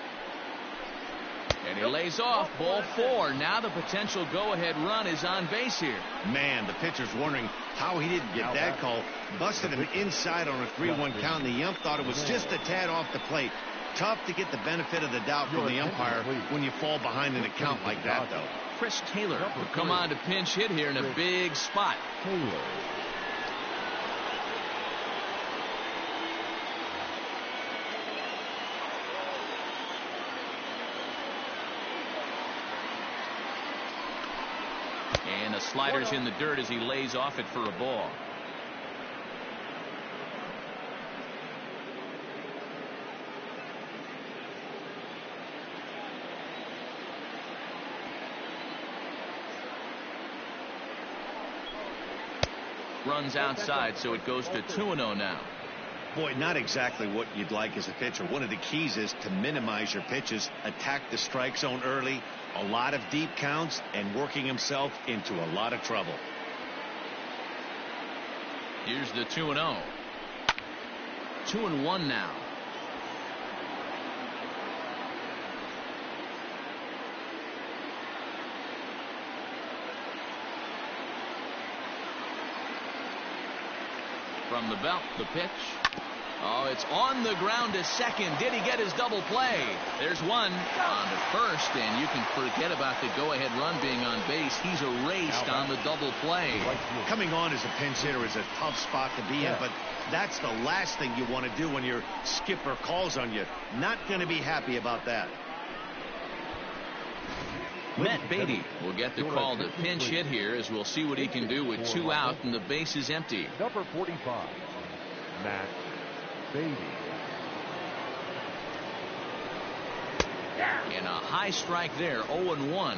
And he lays off. Ball 4. Now the potential go-ahead run is on base here. Man, the pitcher's wondering how he didn't get that call. Busted him inside on a 3-1 count, and the ump thought it was just a tad off the plate. Tough to get the benefit of the doubt from the umpire when you fall behind in a count like that, though. Chris Taylor will come on to pinch hit here in a big spot. And the slider's in the dirt as he lays off it for a ball. Runs outside, so it goes to 2-0 now. Boy, not exactly what you'd like as a pitcher. One of the keys is to minimize your pitches, attack the strike zone early, a lot of deep counts, and working himself into a lot of trouble. Here's the 2-0. 2-1 now. From the belt, the pitch. Oh, it's on the ground to second. Did he get his double play? There's one on to first, and you can forget about the go-ahead run being on base. He's erased on the double play. Coming on as a pinch hitter is a tough spot to be in, but that's the last thing you want to do when your skipper calls on you. Not going to be happy about that. Matt Beatty will get the call to pinch hit here, as we'll see what he can do with 2 out and the base is empty. Number 45, Matt Beatty. And a high strike there, 0-1.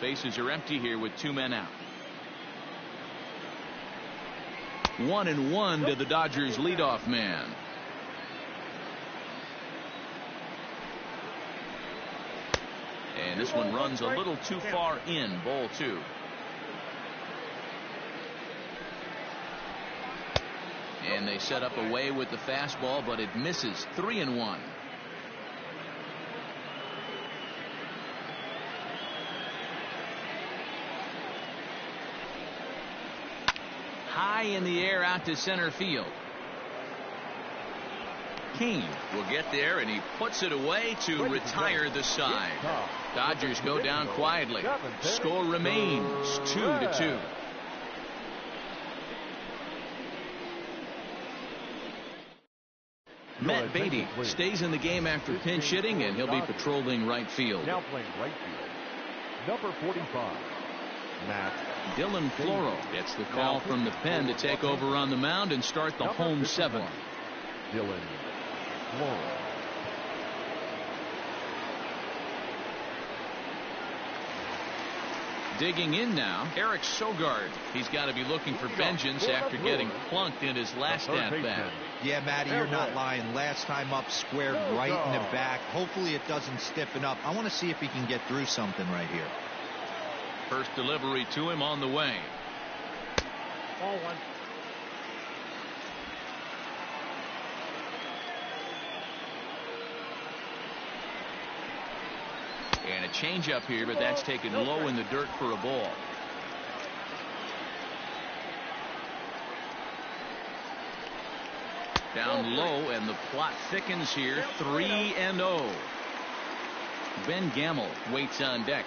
Bases are empty here with 2 men out. 1-1 to the Dodgers leadoff man. And this one runs a little too far in, ball 2. And they set up away with the fastball, but it misses. 3-1. High in the air out to center field. Kane will get there, and he puts it away to retire the side. Dodgers go down quietly. Score remains 2-2. Matt Beatty stays in the game after pinch hitting, and he'll be patrolling right field. Now playing right field, number 45, Matt Dylan Floro gets the call from the pen to take over on the mound and start the home 7. Dylan Floro. Digging in now, Eric Sogard. He's got to be looking for vengeance after getting plunked in his last at-bat. Yeah, Matty, you're not lying. Last time up, squared right in the back. Hopefully it doesn't stiffen up. I want to see if he can get through something right here. First delivery to him on the way. Ball 1. And a changeup here, but that's taken low in the dirt for a ball. Down low, and the plot thickens here. 3-0. Ben Gamble waits on deck.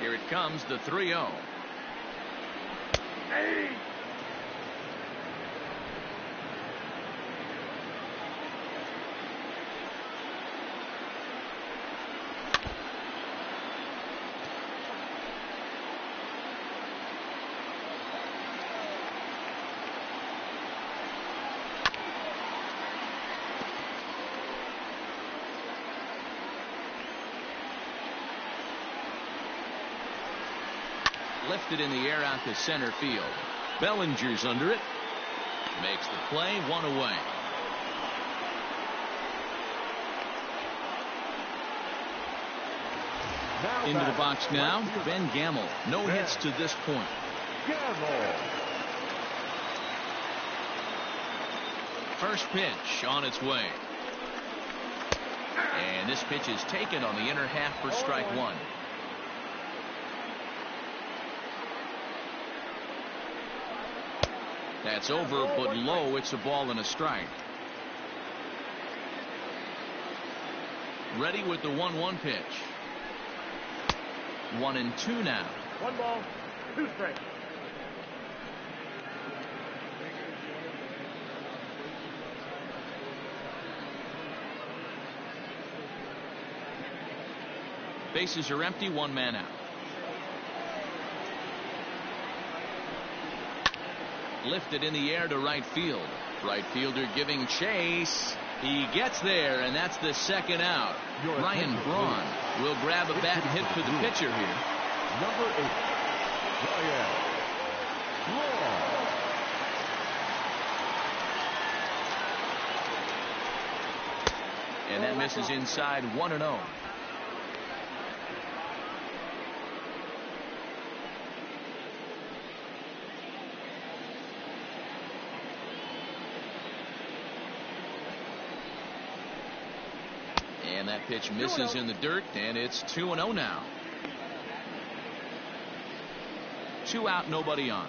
Here it comes, the 3-0. Hey! Lifted in the air out to center field. Bellinger's under it. Makes the play, 1 away. Into the box now, Ben Gamble. No hits to this point. First pitch on its way. And this pitch is taken on the inner half for strike one. That's over, but low. It's a ball and a strike. Ready with the 1-1 pitch. 1-2 now. 1 ball, 2 strikes. Bases are empty, 1 man out. Lifted in the air to right field. Right fielder giving chase. He gets there, and that's the second out. Ryan Braun will grab a bat and hit for the pitcher here. Number 8, Ryan Braun. And that misses inside, 1-0. And that pitch misses in the dirt, and it's 2-0 now. 2 out, nobody on.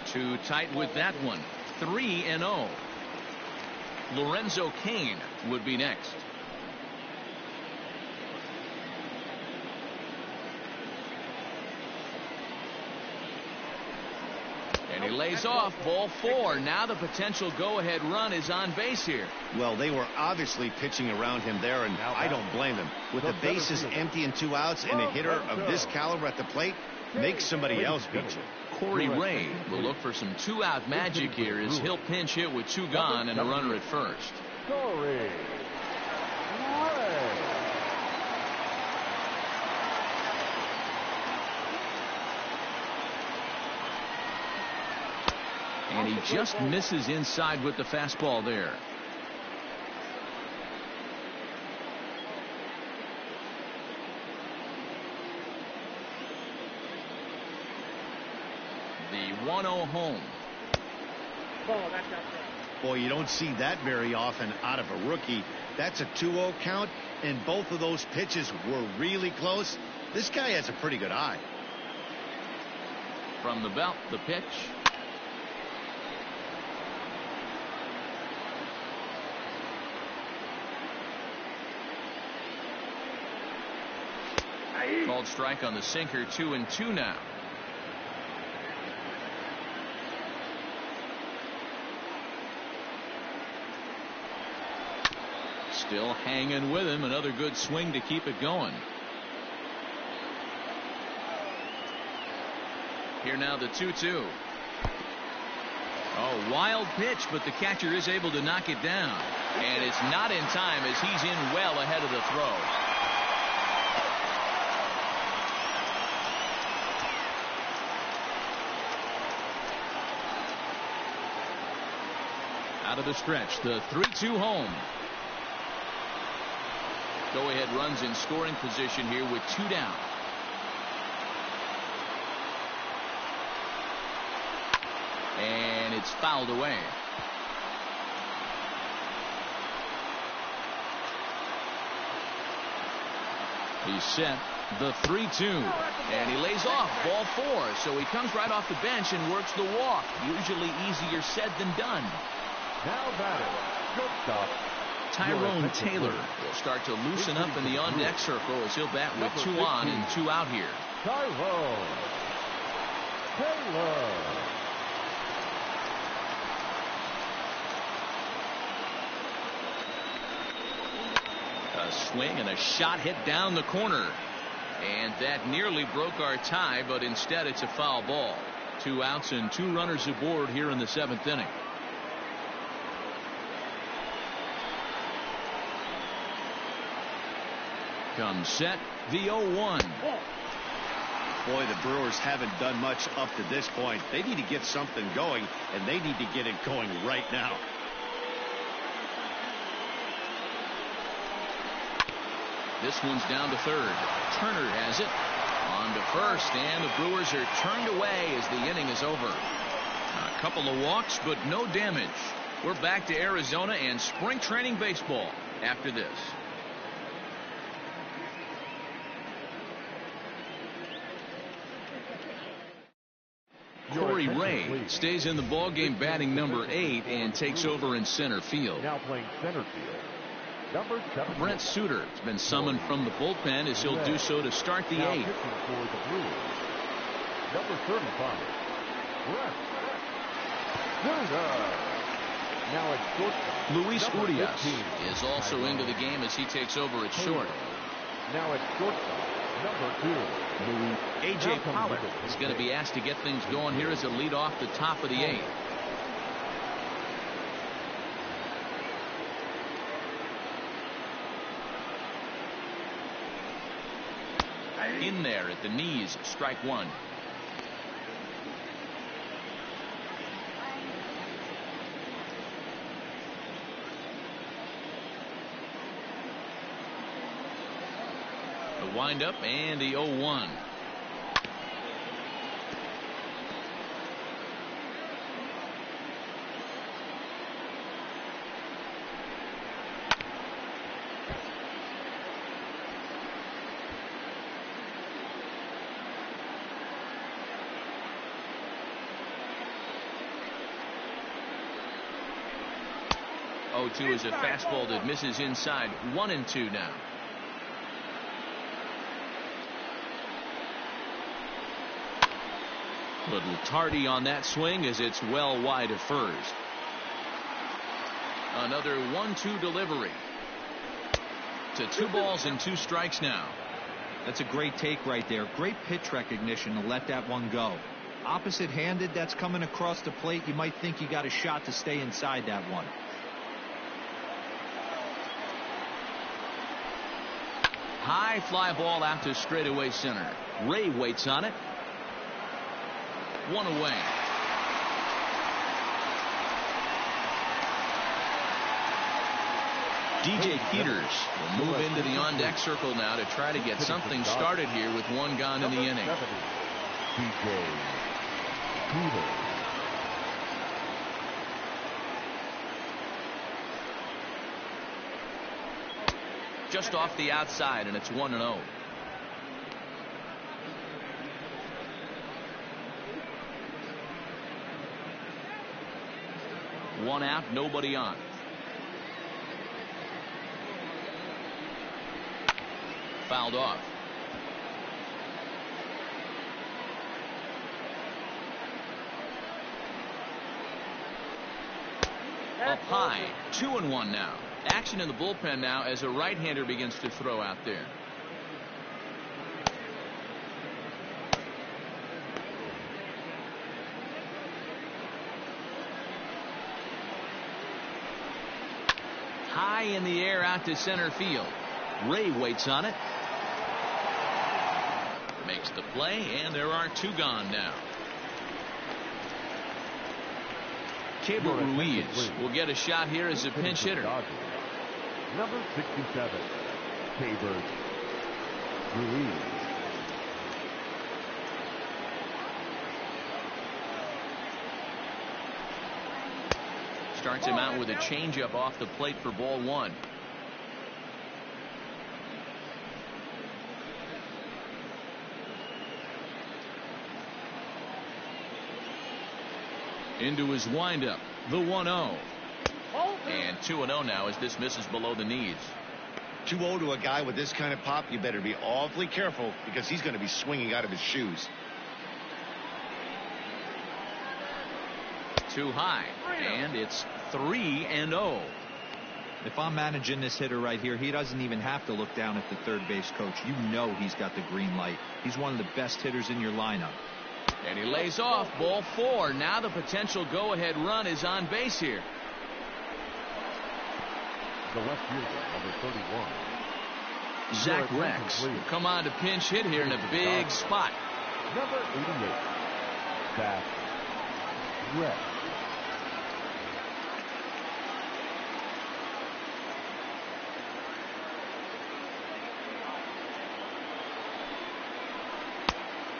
Too tight with that one. 3-0. Lorenzo Cain would be next. And he lays off, ball 4. Now the potential go-ahead run is on base here. Well, they were obviously pitching around him there, and I don't blame them. With the bases empty and 2 outs, and a hitter of this caliber at the plate, make somebody else beat you. Corey Ray will look for some 2-out magic here as he'll pinch hit with 2 gone and a runner at first. Corey Ray. And he just misses inside with the fastball there. The 1-0 home. Boy, you don't see that very often out of a rookie. That's a 2-0 count, and both of those pitches were really close. This guy has a pretty good eye. From the belt, the pitch. Called strike on the sinker. 2-2 now. Still hanging with him. Another good swing to keep it going. Here now the 2-2. Oh, wild pitch, but the catcher is able to knock it down. And it's not in time as he's in well ahead of the throw. Out of the stretch, the 3-2 home. Go-ahead runs in scoring position here with 2 down. And it's fouled away. He's set. The 3-2. And he lays off, ball 4. So he comes right off the bench and works the walk. Usually easier said than done. Now batting, shortstop Tyrone Taylor will start to loosen up in the on-deck circle as he'll bat with 2 on and 2 out here. Tyrone Taylor. A swing and a shot hit down the corner. And that nearly broke our tie, but instead it's a foul ball. 2 outs and 2 runners aboard here in the 7th inning. Comes set, the 0-1. Boy, the Brewers haven't done much up to this point. They need to get something going, and they need to get it going right now. This one's down to third. Turner has it. On to first, and the Brewers are turned away as the inning is over. A couple of walks, but no damage. We're back to Arizona and spring training baseball after this. Corey Ray stays in the ballgame batting number 8 and takes over in center field. Now playing center field, number 7. Brent Suter has been summoned from the bullpen as he'll do so to start the 8th. For the Brewers, number 35, Brent Suter. Now at shortstop, Luis number Urias 15, is also into the game as he takes over at short. Now at shortstop, number 2, Luis. A.J. Pollard is going to be asked to get things going here as a lead off the top of the 8th. In there at the knees, strike one. The windup and the 0-1. Oh-2 is a fastball that misses inside. 1-2 now. Little tardy on that swing as it's well wide of first. Another 1-2 delivery. To 2 balls and 2 strikes now. That's a great take right there. Great pitch recognition to let that one go. Opposite handed, that's coming across the plate. You might think you got a shot to stay inside that one. High fly ball out to straightaway center. Ray waits on it. 1 away. DJ Peters will move into the on-deck circle now to try to get something started here with 1 gone in the inning. DJ Peters. Just off the outside, and it's 1-0. One out, nobody on. Fouled off. Up high, 2-1 now. Action in the bullpen now as a right-hander begins to throw out there. High in the air out to center field. Ray waits on it. Makes the play, and there are 2 gone now. Cable Ruiz will get a shot here as a pinch hitter. Number 67, Cable Ruiz. Starts him out with a changeup off the plate for ball 1. Into his windup, the 1-0. And 2-0 now as this misses below the knees. 2-0 to a guy with this kind of pop, you better be awfully careful because he's going to be swinging out of his shoes. Too high, and it's 3-0. If I'm managing this hitter right here, he doesn't even have to look down at the third base coach. You know he's got the green light. He's one of the best hitters in your lineup. And he lays off ball 4. Now the potential go-ahead run is on base here. The left fielder, number 31. Zach Rex will come on to pinch hit here in a big spot. Number 88, Zach Rex.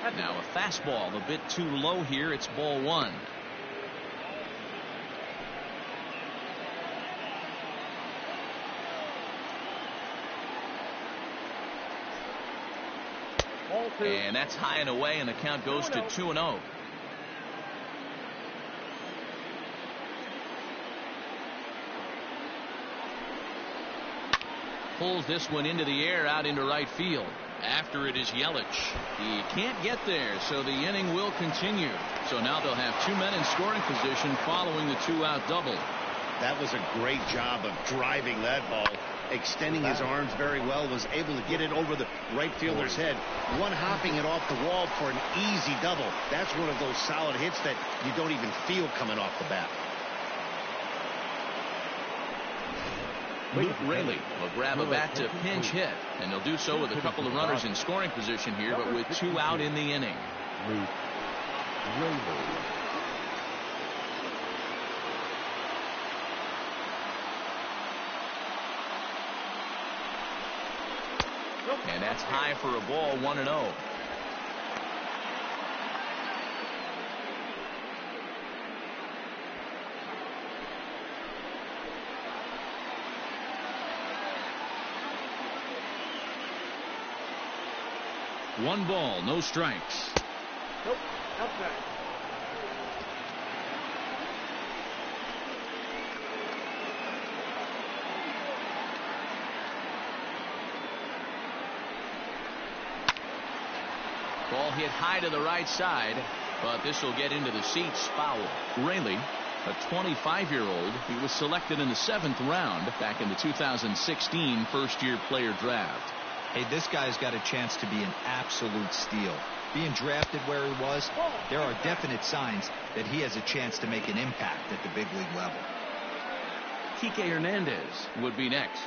Now a fastball a bit too low here. It's ball one. And that's high and away, and the count goes to 2-0. Pulls this one into the air out into right field. After it is Yelich. He can't get there, so the inning will continue. So now they'll have two men in scoring position following the two-out double. That was a great job of driving that ball, extending his arms very well, was able to get it over the right fielder's head, one-hopping it off the wall for an easy double. That's one of those solid hits that you don't even feel coming off the bat. Luke Raley will grab a bat to pinch hit, and he'll do so with a couple of runners in scoring position here, but with two out in the inning. Luke Raley. And that's high for a ball, 1-0. One ball, no strikes. Nope, outside. Ball hit high to the right side, but this will get into the seats, foul. Raley, a 25-year-old, he was selected in the 7th round back in the 2016 first-year player draft. Hey, this guy's got a chance to be an absolute steal. Being drafted where he was, there are definite signs that he has a chance to make an impact at the big league level. Kike Hernandez would be next.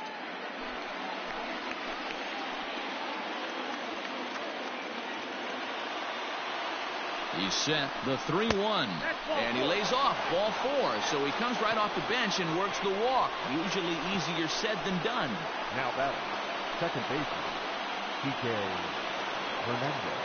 He's set, the 3-1, and he lays off, ball 4, so he comes right off the bench and works the walk. Usually easier said than done. Now batting, second baseman, Kike Hernandez.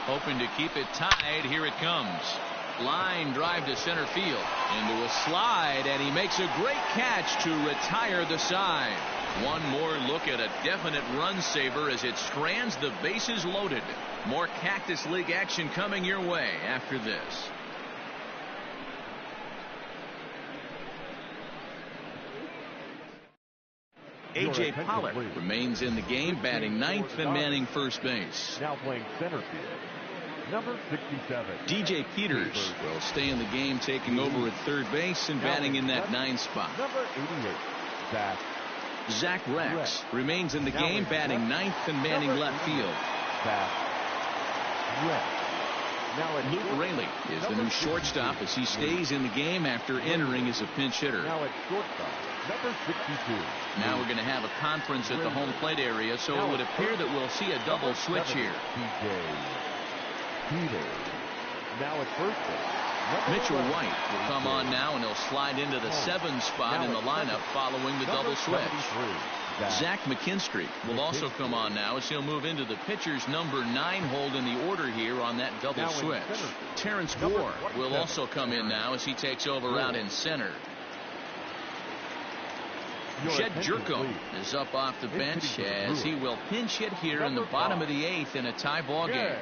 Hoping to keep it tied. Here it comes. Line drive to center field. Into a slide, and he makes a great catch to retire the side. One more look at a definite run saver as it strands the bases loaded. More Cactus League action coming your way after this. A.J. Pollock remains in the game, batting 9th and manning first base. Now playing center field, number 67. DJ Peters will stay in the game, taking over at third base and batting in that 9th spot. Number 88, Zach Rex remains in the game, batting 9th and manning left field. Luke Raley is the new shortstop as he stays in the game after entering as a pinch hitter. Now at shortstop, number 62. Now we're going to have a conference at the home plate area, so it would appear that we'll see a double switch here. Now at first base, Mitchell White will come on now, and he'll slide into the 7 spot in the lineup following the double switch. Zach McKinstry will also come on now as he'll move into the pitcher's number 9 hold in the order here on that double switch. Terrence Gore will also come in now as he takes over out in center. Jed Jerko is up off the bench as he will pinch hit here in the bottom of the 8th in a tie ball game.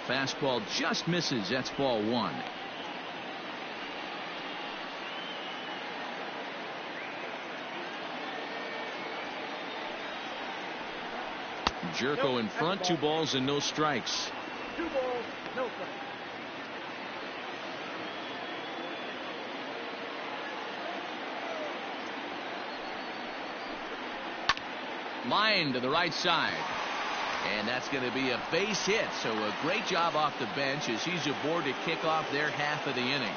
Fastball just misses. That's ball 1. Jerko in front, 2 balls and no strikes. 2 balls, no strikes. Line to the right side. And that's going to be a base hit. So a great job off the bench as he's aboard to kick off their half of the inning.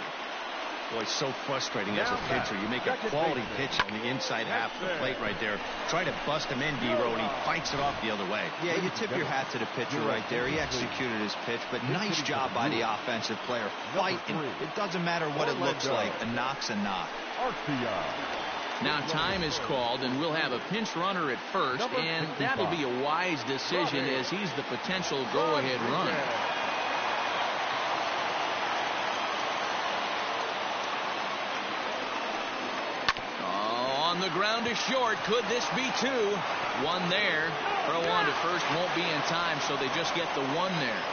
Boy, it's so frustrating as a pitcher. You make a quality pitch on the inside half of the plate right there. Try to bust him in, D-Row, and he fights it off the other way. Yeah, you tip your hat to the pitcher right there. He executed his pitch, but nice job by the offensive player. Fighting. It doesn't matter what it looks like. A knock's a knock. Now time is called, and we'll have a pinch runner at first, and that'll be a wise decision as he's the potential go-ahead run. On the ground to short. Could this be two? One there. Throw on to first won't be in time, so they just get the one there.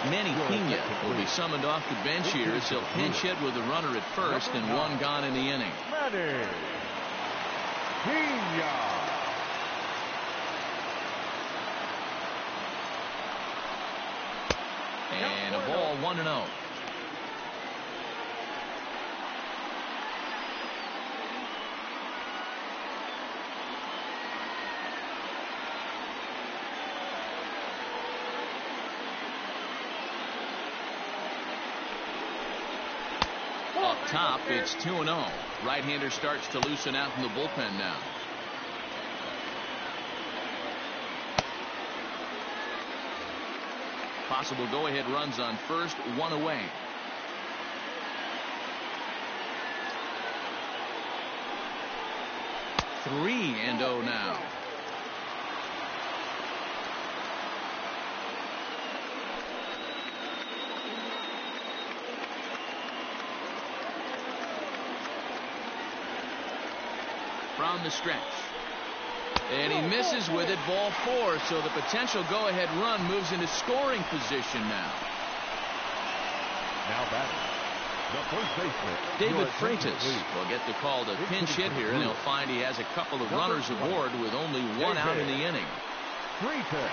Manny Pena will be summoned off the bench here as he'll pinch hit with the runner at first and one gone in the inning. Manny Pena. And a ball 1-0. Up top, it's 2-0. Right-hander starts to loosen out in the bullpen now. Possible go-ahead runs on first, one away. Three and 0 now. From the stretch. And he misses with it, ball 4. So the potential go-ahead run moves into scoring position now. Now batting, the first baseman, David Freitas will get the call to pinch hit here, and he'll find he has a couple of runners aboard with only one out in the inning. Freitas.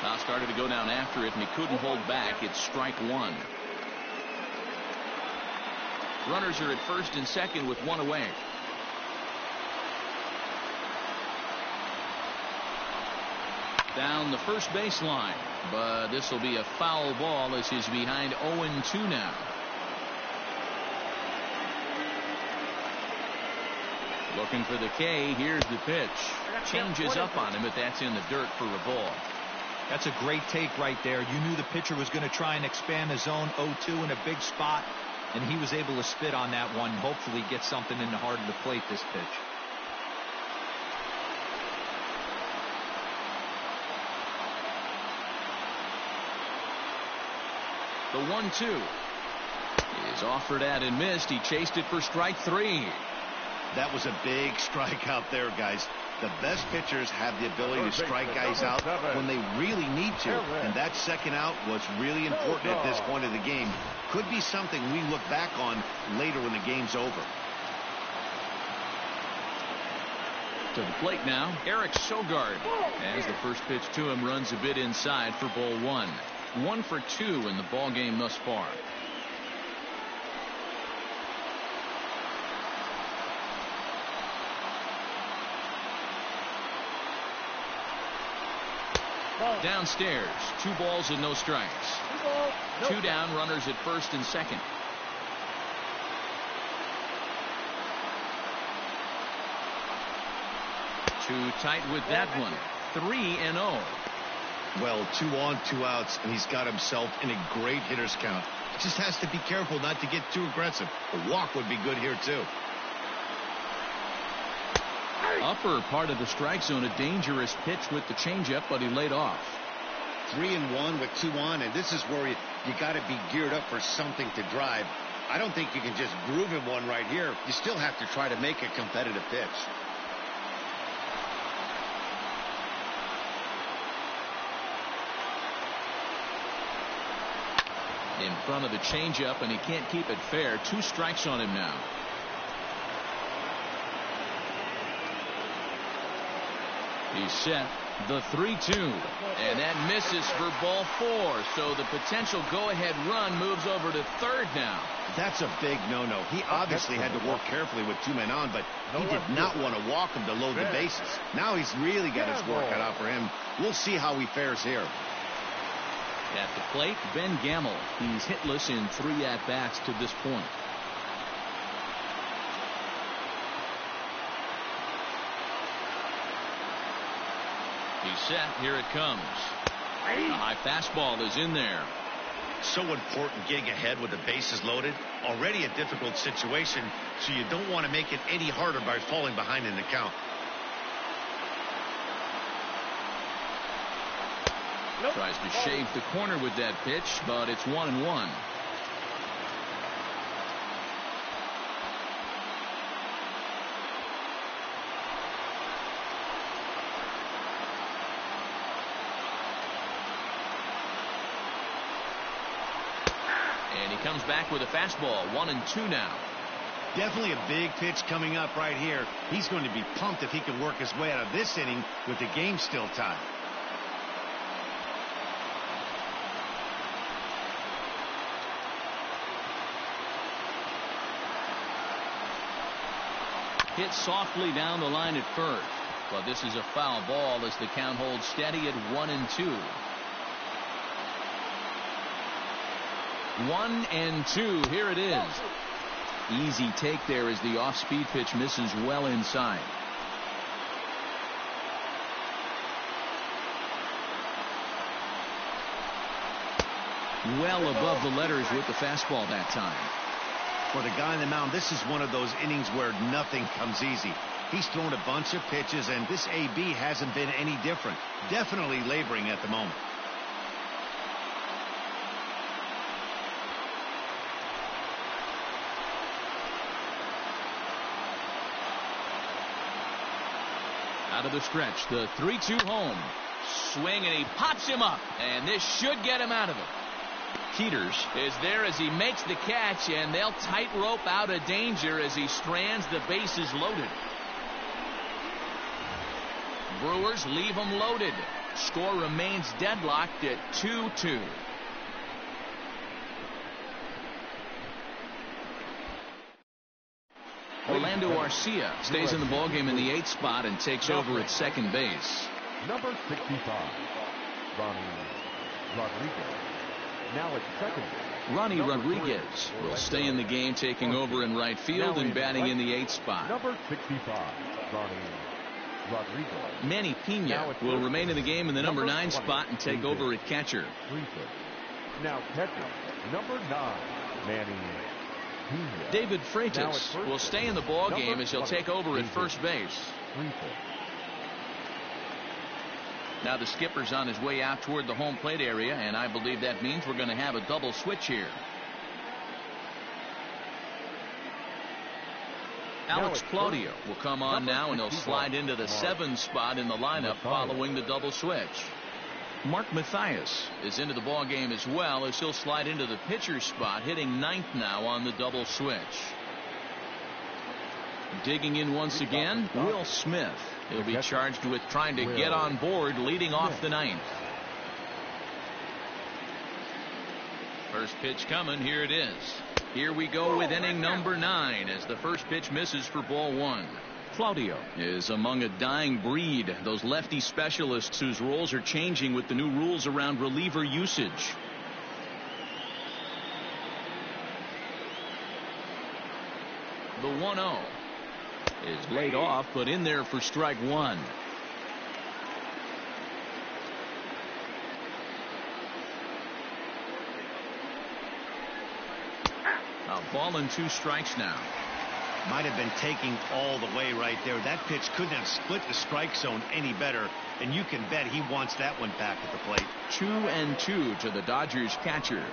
Now started to go down after it, and he couldn't hold back. It's strike one. Runners are at first and second with one away. Down the first baseline, but this will be a foul ball as he's behind 0-2 now. Looking for the K. Here's the pitch. Changes up on him, but that's in the dirt for a ball. That's a great take right there. You knew the pitcher was going to try and expand the zone 0-2 in a big spot, and he was able to spit on that one. Hopefully get something in the heart of the plate this pitch. The 1-2 is offered at and missed. He chased it for strike 3. That was a big strikeout there, guys. The best pitchers have the ability to strike guys out when they really need to. And that second out was really important at this point of the game. Could be something we look back on later when the game's over. To the plate now, Eric Sogard. As the first pitch to him runs a bit inside for ball 1. 1 for 2 in the ball game thus far. Downstairs, 2 balls and no strikes. 2 down, runners at first and second. Too tight with that one. 3-0. Well, 2 on, 2 outs, and he's got himself in a great hitter's count. He just has to be careful not to get too aggressive. A walk would be good here, too. Upper part of the strike zone, a dangerous pitch with the changeup, but he laid off. 3-1 with 2 on, and this is where you got to be geared up for something to drive. I don't think you can just groove him one right here. You still have to try to make a competitive pitch. In front of the changeup, and he can't keep it fair. 2 strikes on him now. He's set. The 3-2. And that misses for ball 4. So the potential go-ahead run moves over to third now. That's a big no-no. He obviously had to work carefully with 2 men on, but he did not want to walk him to load the bases. Now he's really got his work cut out for him. We'll see how he fares here. At the plate, Ben Gamble. He's hitless in 3 at-bats to this point. He's set. Here it comes. The high fastball is in there. So important getting ahead with the bases loaded. Already a difficult situation, so you don't want to make it any harder by falling behind in the count. Tries to shave the corner with that pitch, but it's 1-1. And he comes back with a fastball. 1-2 now. Definitely a big pitch coming up right here. He's going to be pumped if he can work his way out of this inning with the game still tied. Hit softly down the line at first. But this is a foul ball as the count holds steady at 1-2. 1-2. Here it is. Easy take there as the off-speed pitch misses well inside. Well above the letters with the fastball that time. For the guy on the mound, this is one of those innings where nothing comes easy. He's thrown a bunch of pitches, and this AB hasn't been any different. Definitely laboring at the moment. Out of the stretch, the 3-2 home. Swing, and he pops him up, and this should get him out of it. Peters is there as he makes the catch, and they'll tightrope out of danger as he strands the bases loaded. Brewers leave them loaded. Score remains deadlocked at 2-2. Orlando Arcia stays in the ballgame in the 8th spot and takes over at second base. Number 65, Ronnie Rodriguez. Now at second base. Ronnie Rodriguez will stay in the game, taking over in right field and batting in the 8th spot. Number 65, Ronnie Rodriguez. Manny Pena will remain in the game in the number 9 spot and take over at catcher. Now catcher, number 9, Manny Pena. David Freitas will stay in the ballgame as he'll take over at first base. Now the skipper's on his way out toward the home plate area, and I believe that means we're going to have a double switch here. Alex Claudio will come on now, and he'll slide into the 7th spot in the lineup following the double switch. Mark Mathias is into the ballgame as well, as he'll slide into the pitcher's spot, hitting 9th now on the double switch. Digging in once again, Will Smith. He'll be charged with trying to get on board, leading off the 9th. First pitch coming. Here it is. Here we go with inning number 9 as the first pitch misses for ball 1. Claudio is among a dying breed, those lefty specialists whose roles are changing with the new rules around reliever usage. The 1-0 is laid off, but in there for strike 1. A ball and 2 strikes now. Might have been taking all the way right there. That pitch couldn't have split the strike zone any better, and you can bet he wants that one back at the plate. 2-2 to the Dodgers catcher.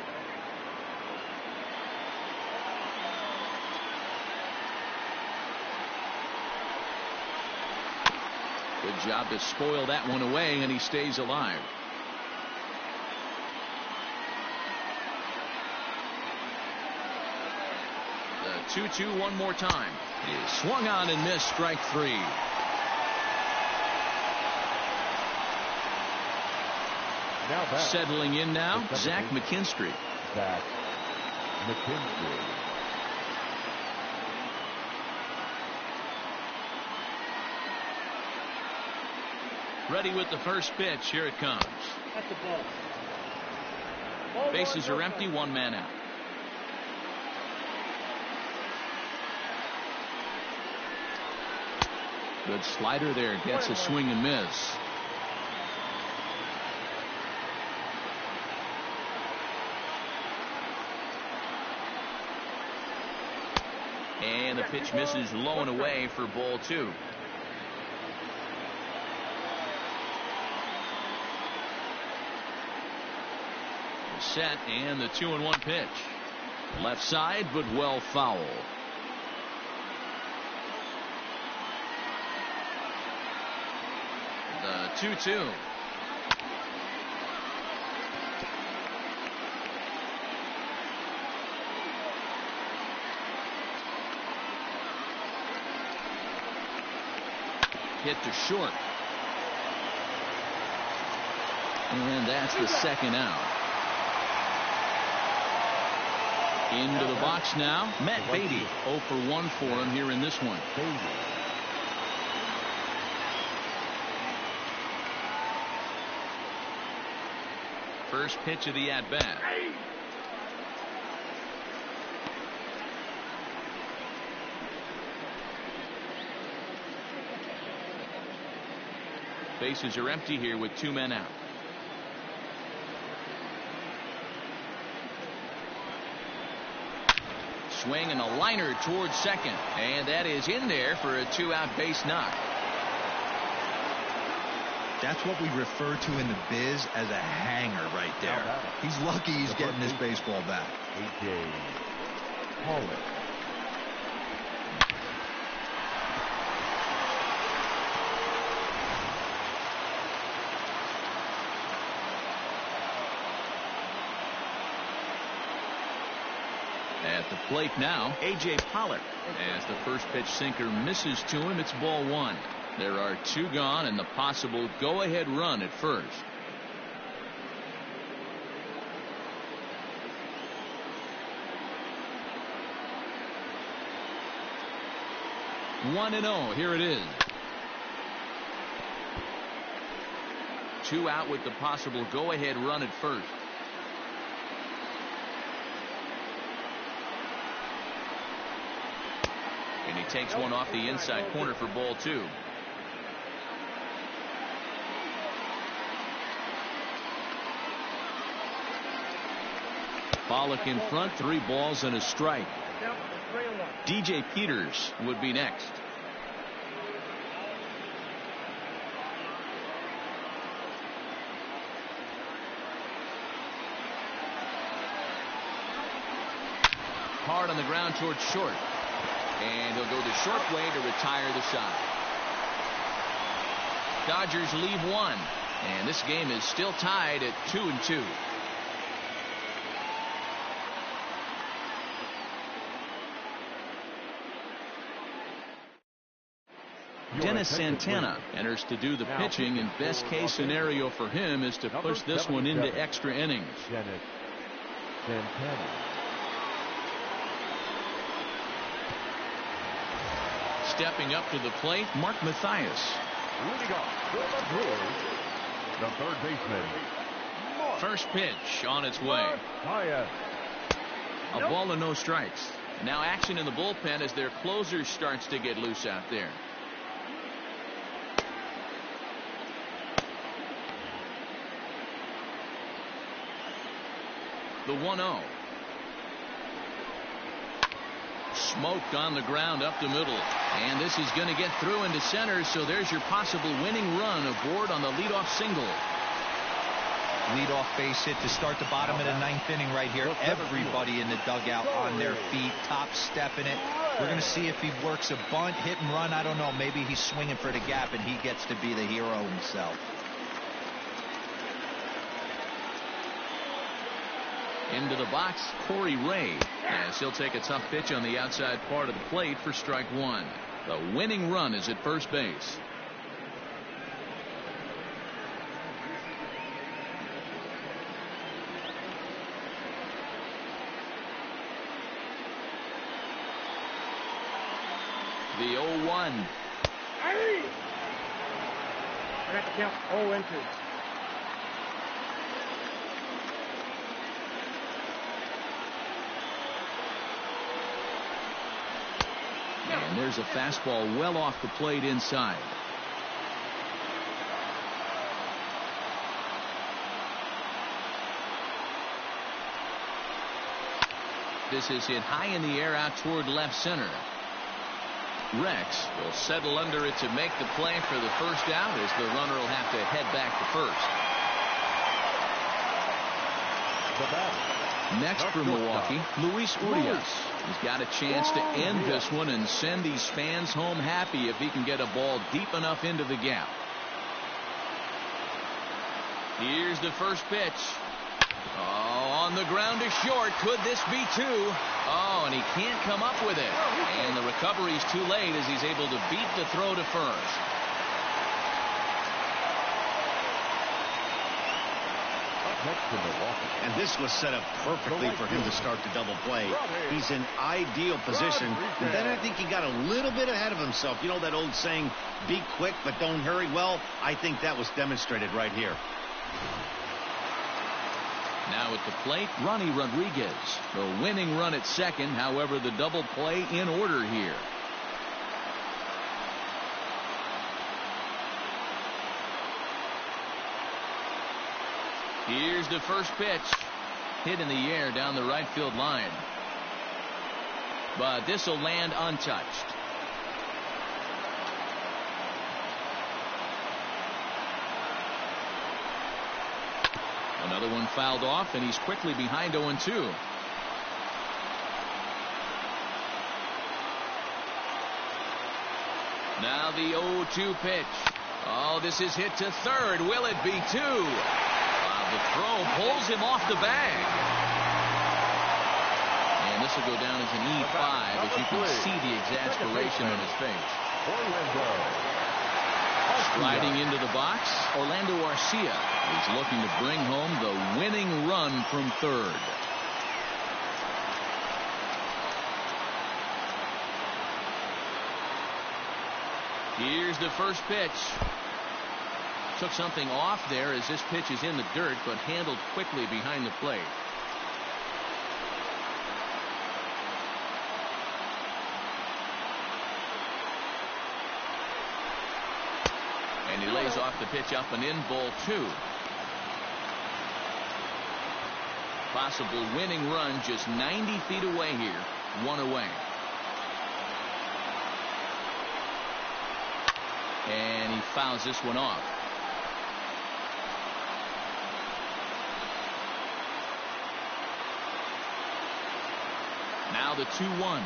Good job to spoil that one away, and he stays alive. The 2-2 one more time. He swung on and missed strike 3. Now back. Settling in now, Zach McKinstry. Zach McKinstry. Ready with the first pitch. Here it comes. That's the ball. Bases are empty. One man out. Good slider there. Gets a swing and miss. And the pitch misses low and away for ball 2. Set and the 2-1 pitch. Left side, but well foul. The 2-2. Hit to short. And that's the second out. Into the box now, Matt Beatty. 0 for 1 for him here in this one. First pitch of the at-bat. Bases are empty here with 2 men out. Swing and a liner towards second, and that is in there for a 2-out base knock. That's what we refer to in the biz as a hanger right there. He's lucky he's getting this baseball back. A.J. Pollock. At the plate now, A.J. Pollock. As the first pitch sinker misses to him, it's ball 1. There are 2 gone and the possible go-ahead run at first. One and 0. Here it is. 2 out with the possible go-ahead run at first. And he takes one off the inside corner for ball 2. Pollock in front, 3 balls and a strike. DJ Peters would be next. Hard on the ground towards short. And he'll go the short way to retire the side. Dodgers leave 1. And this game is still tied at 2-2. Dennis Santana enters to do the pitching, and best case scenario for him is to push this one into extra innings. Dennis Santana. Stepping up to the plate, Mark Mathias. Leading off for the Brewers, the third baseman. First pitch on its way. Mathias. A ball and no strikes. Now action in the bullpen as their closer starts to get loose out there. The 1-0. Smoked on the ground up the middle. And this is going to get through into center, so there's your possible winning run aboard on the leadoff single. Leadoff base hit to start the bottom of the 9th inning right here. Everybody in the dugout on their feet, top stepping it. We're going to see if he works a bunt, hit and run. I don't know. Maybe he's swinging for the gap and he gets to be the hero himself. Into the box, Corey Ray, as he'll take a tough pitch on the outside part of the plate for strike 1. The winning run is at first base. The 0-1. Hey! I got to count 0-2. And there's a fastball well off the plate inside. This is hit high in the air out toward left center. Rex will settle under it to make the play for the first out, as the runner will have to head back to first. Next for Milwaukee, Luis Urias. He's got a chance to end this one and send these fans home happy if he can get a ball deep enough into the gap. Here's the first pitch. Oh, on the ground to short. Could this be two? Oh, and he can't come up with it. And the recovery's too late as he's able to beat the throw to first. Next to Milwaukee. And this was set up perfectly for him to start the double play. He's in ideal position. And then I think he got a little bit ahead of himself. You know that old saying, be quick but don't hurry? Well, I think that was demonstrated right here. Now at the plate, Ronnie Rodriguez. The winning run at second. However, the double play in order here. Here's the first pitch. Hit in the air down the right field line. But this will land untouched. Another one fouled off, and he's quickly behind 0-2. Now the 0-2 pitch. Oh, this is hit to third. Will it be two? The throw pulls him off the bag. And this will go down as an E5, as you can see the exasperation on his face. Striding into the box, Orlando Arcia is looking to bring home the winning run from third. Here's the first pitch. Took something off there as this pitch is in the dirt, but handled quickly behind the plate. And he lays off the pitch up and in, ball two. Possible winning run just 90 feet away here. One away. And he fouls this one off. Now the 2-1.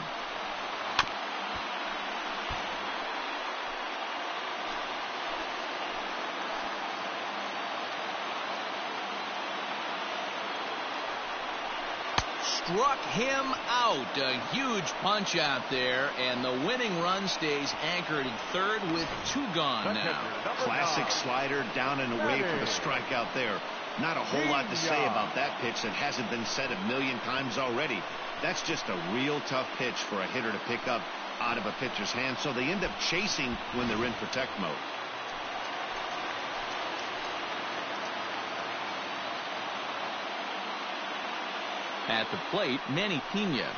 Struck him out. A huge punch out there, and the winning run stays anchored at third with two gone now. Classic slider down and away for the strikeout there. Not a whole lot to say about that pitch that hasn't been said a million times already. That's just a real tough pitch for a hitter to pick up out of a pitcher's hand, so they end up chasing when they're in protect mode. At the plate, Manny Pena.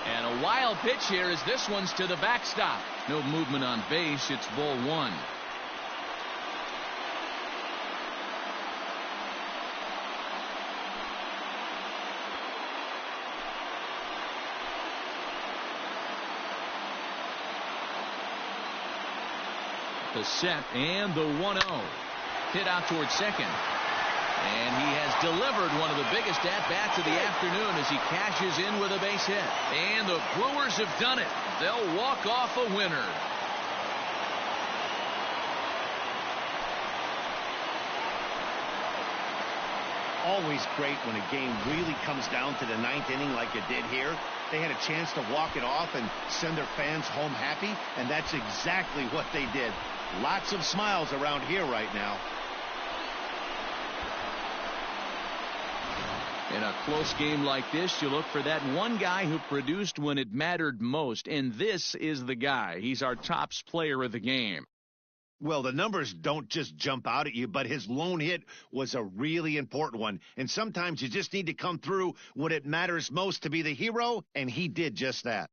And a wild pitch here as this one's to the backstop. No movement on base. It's ball one. The set and the 1-0. Hit out towards second. And he has delivered one of the biggest at-bats of the afternoon as he cashes in with a base hit. And the Brewers have done it. They'll walk off a winner. Always great when a game really comes down to the ninth inning like it did here. They had a chance to walk it off and send their fans home happy, and that's exactly what they did. Lots of smiles around here right now. In a close game like this, you look for that one guy who produced when it mattered most, and this is the guy. He's our top player of the game. Well, the numbers don't just jump out at you, but his lone hit was a really important one. And sometimes you just need to come through when it matters most to be the hero, and he did just that.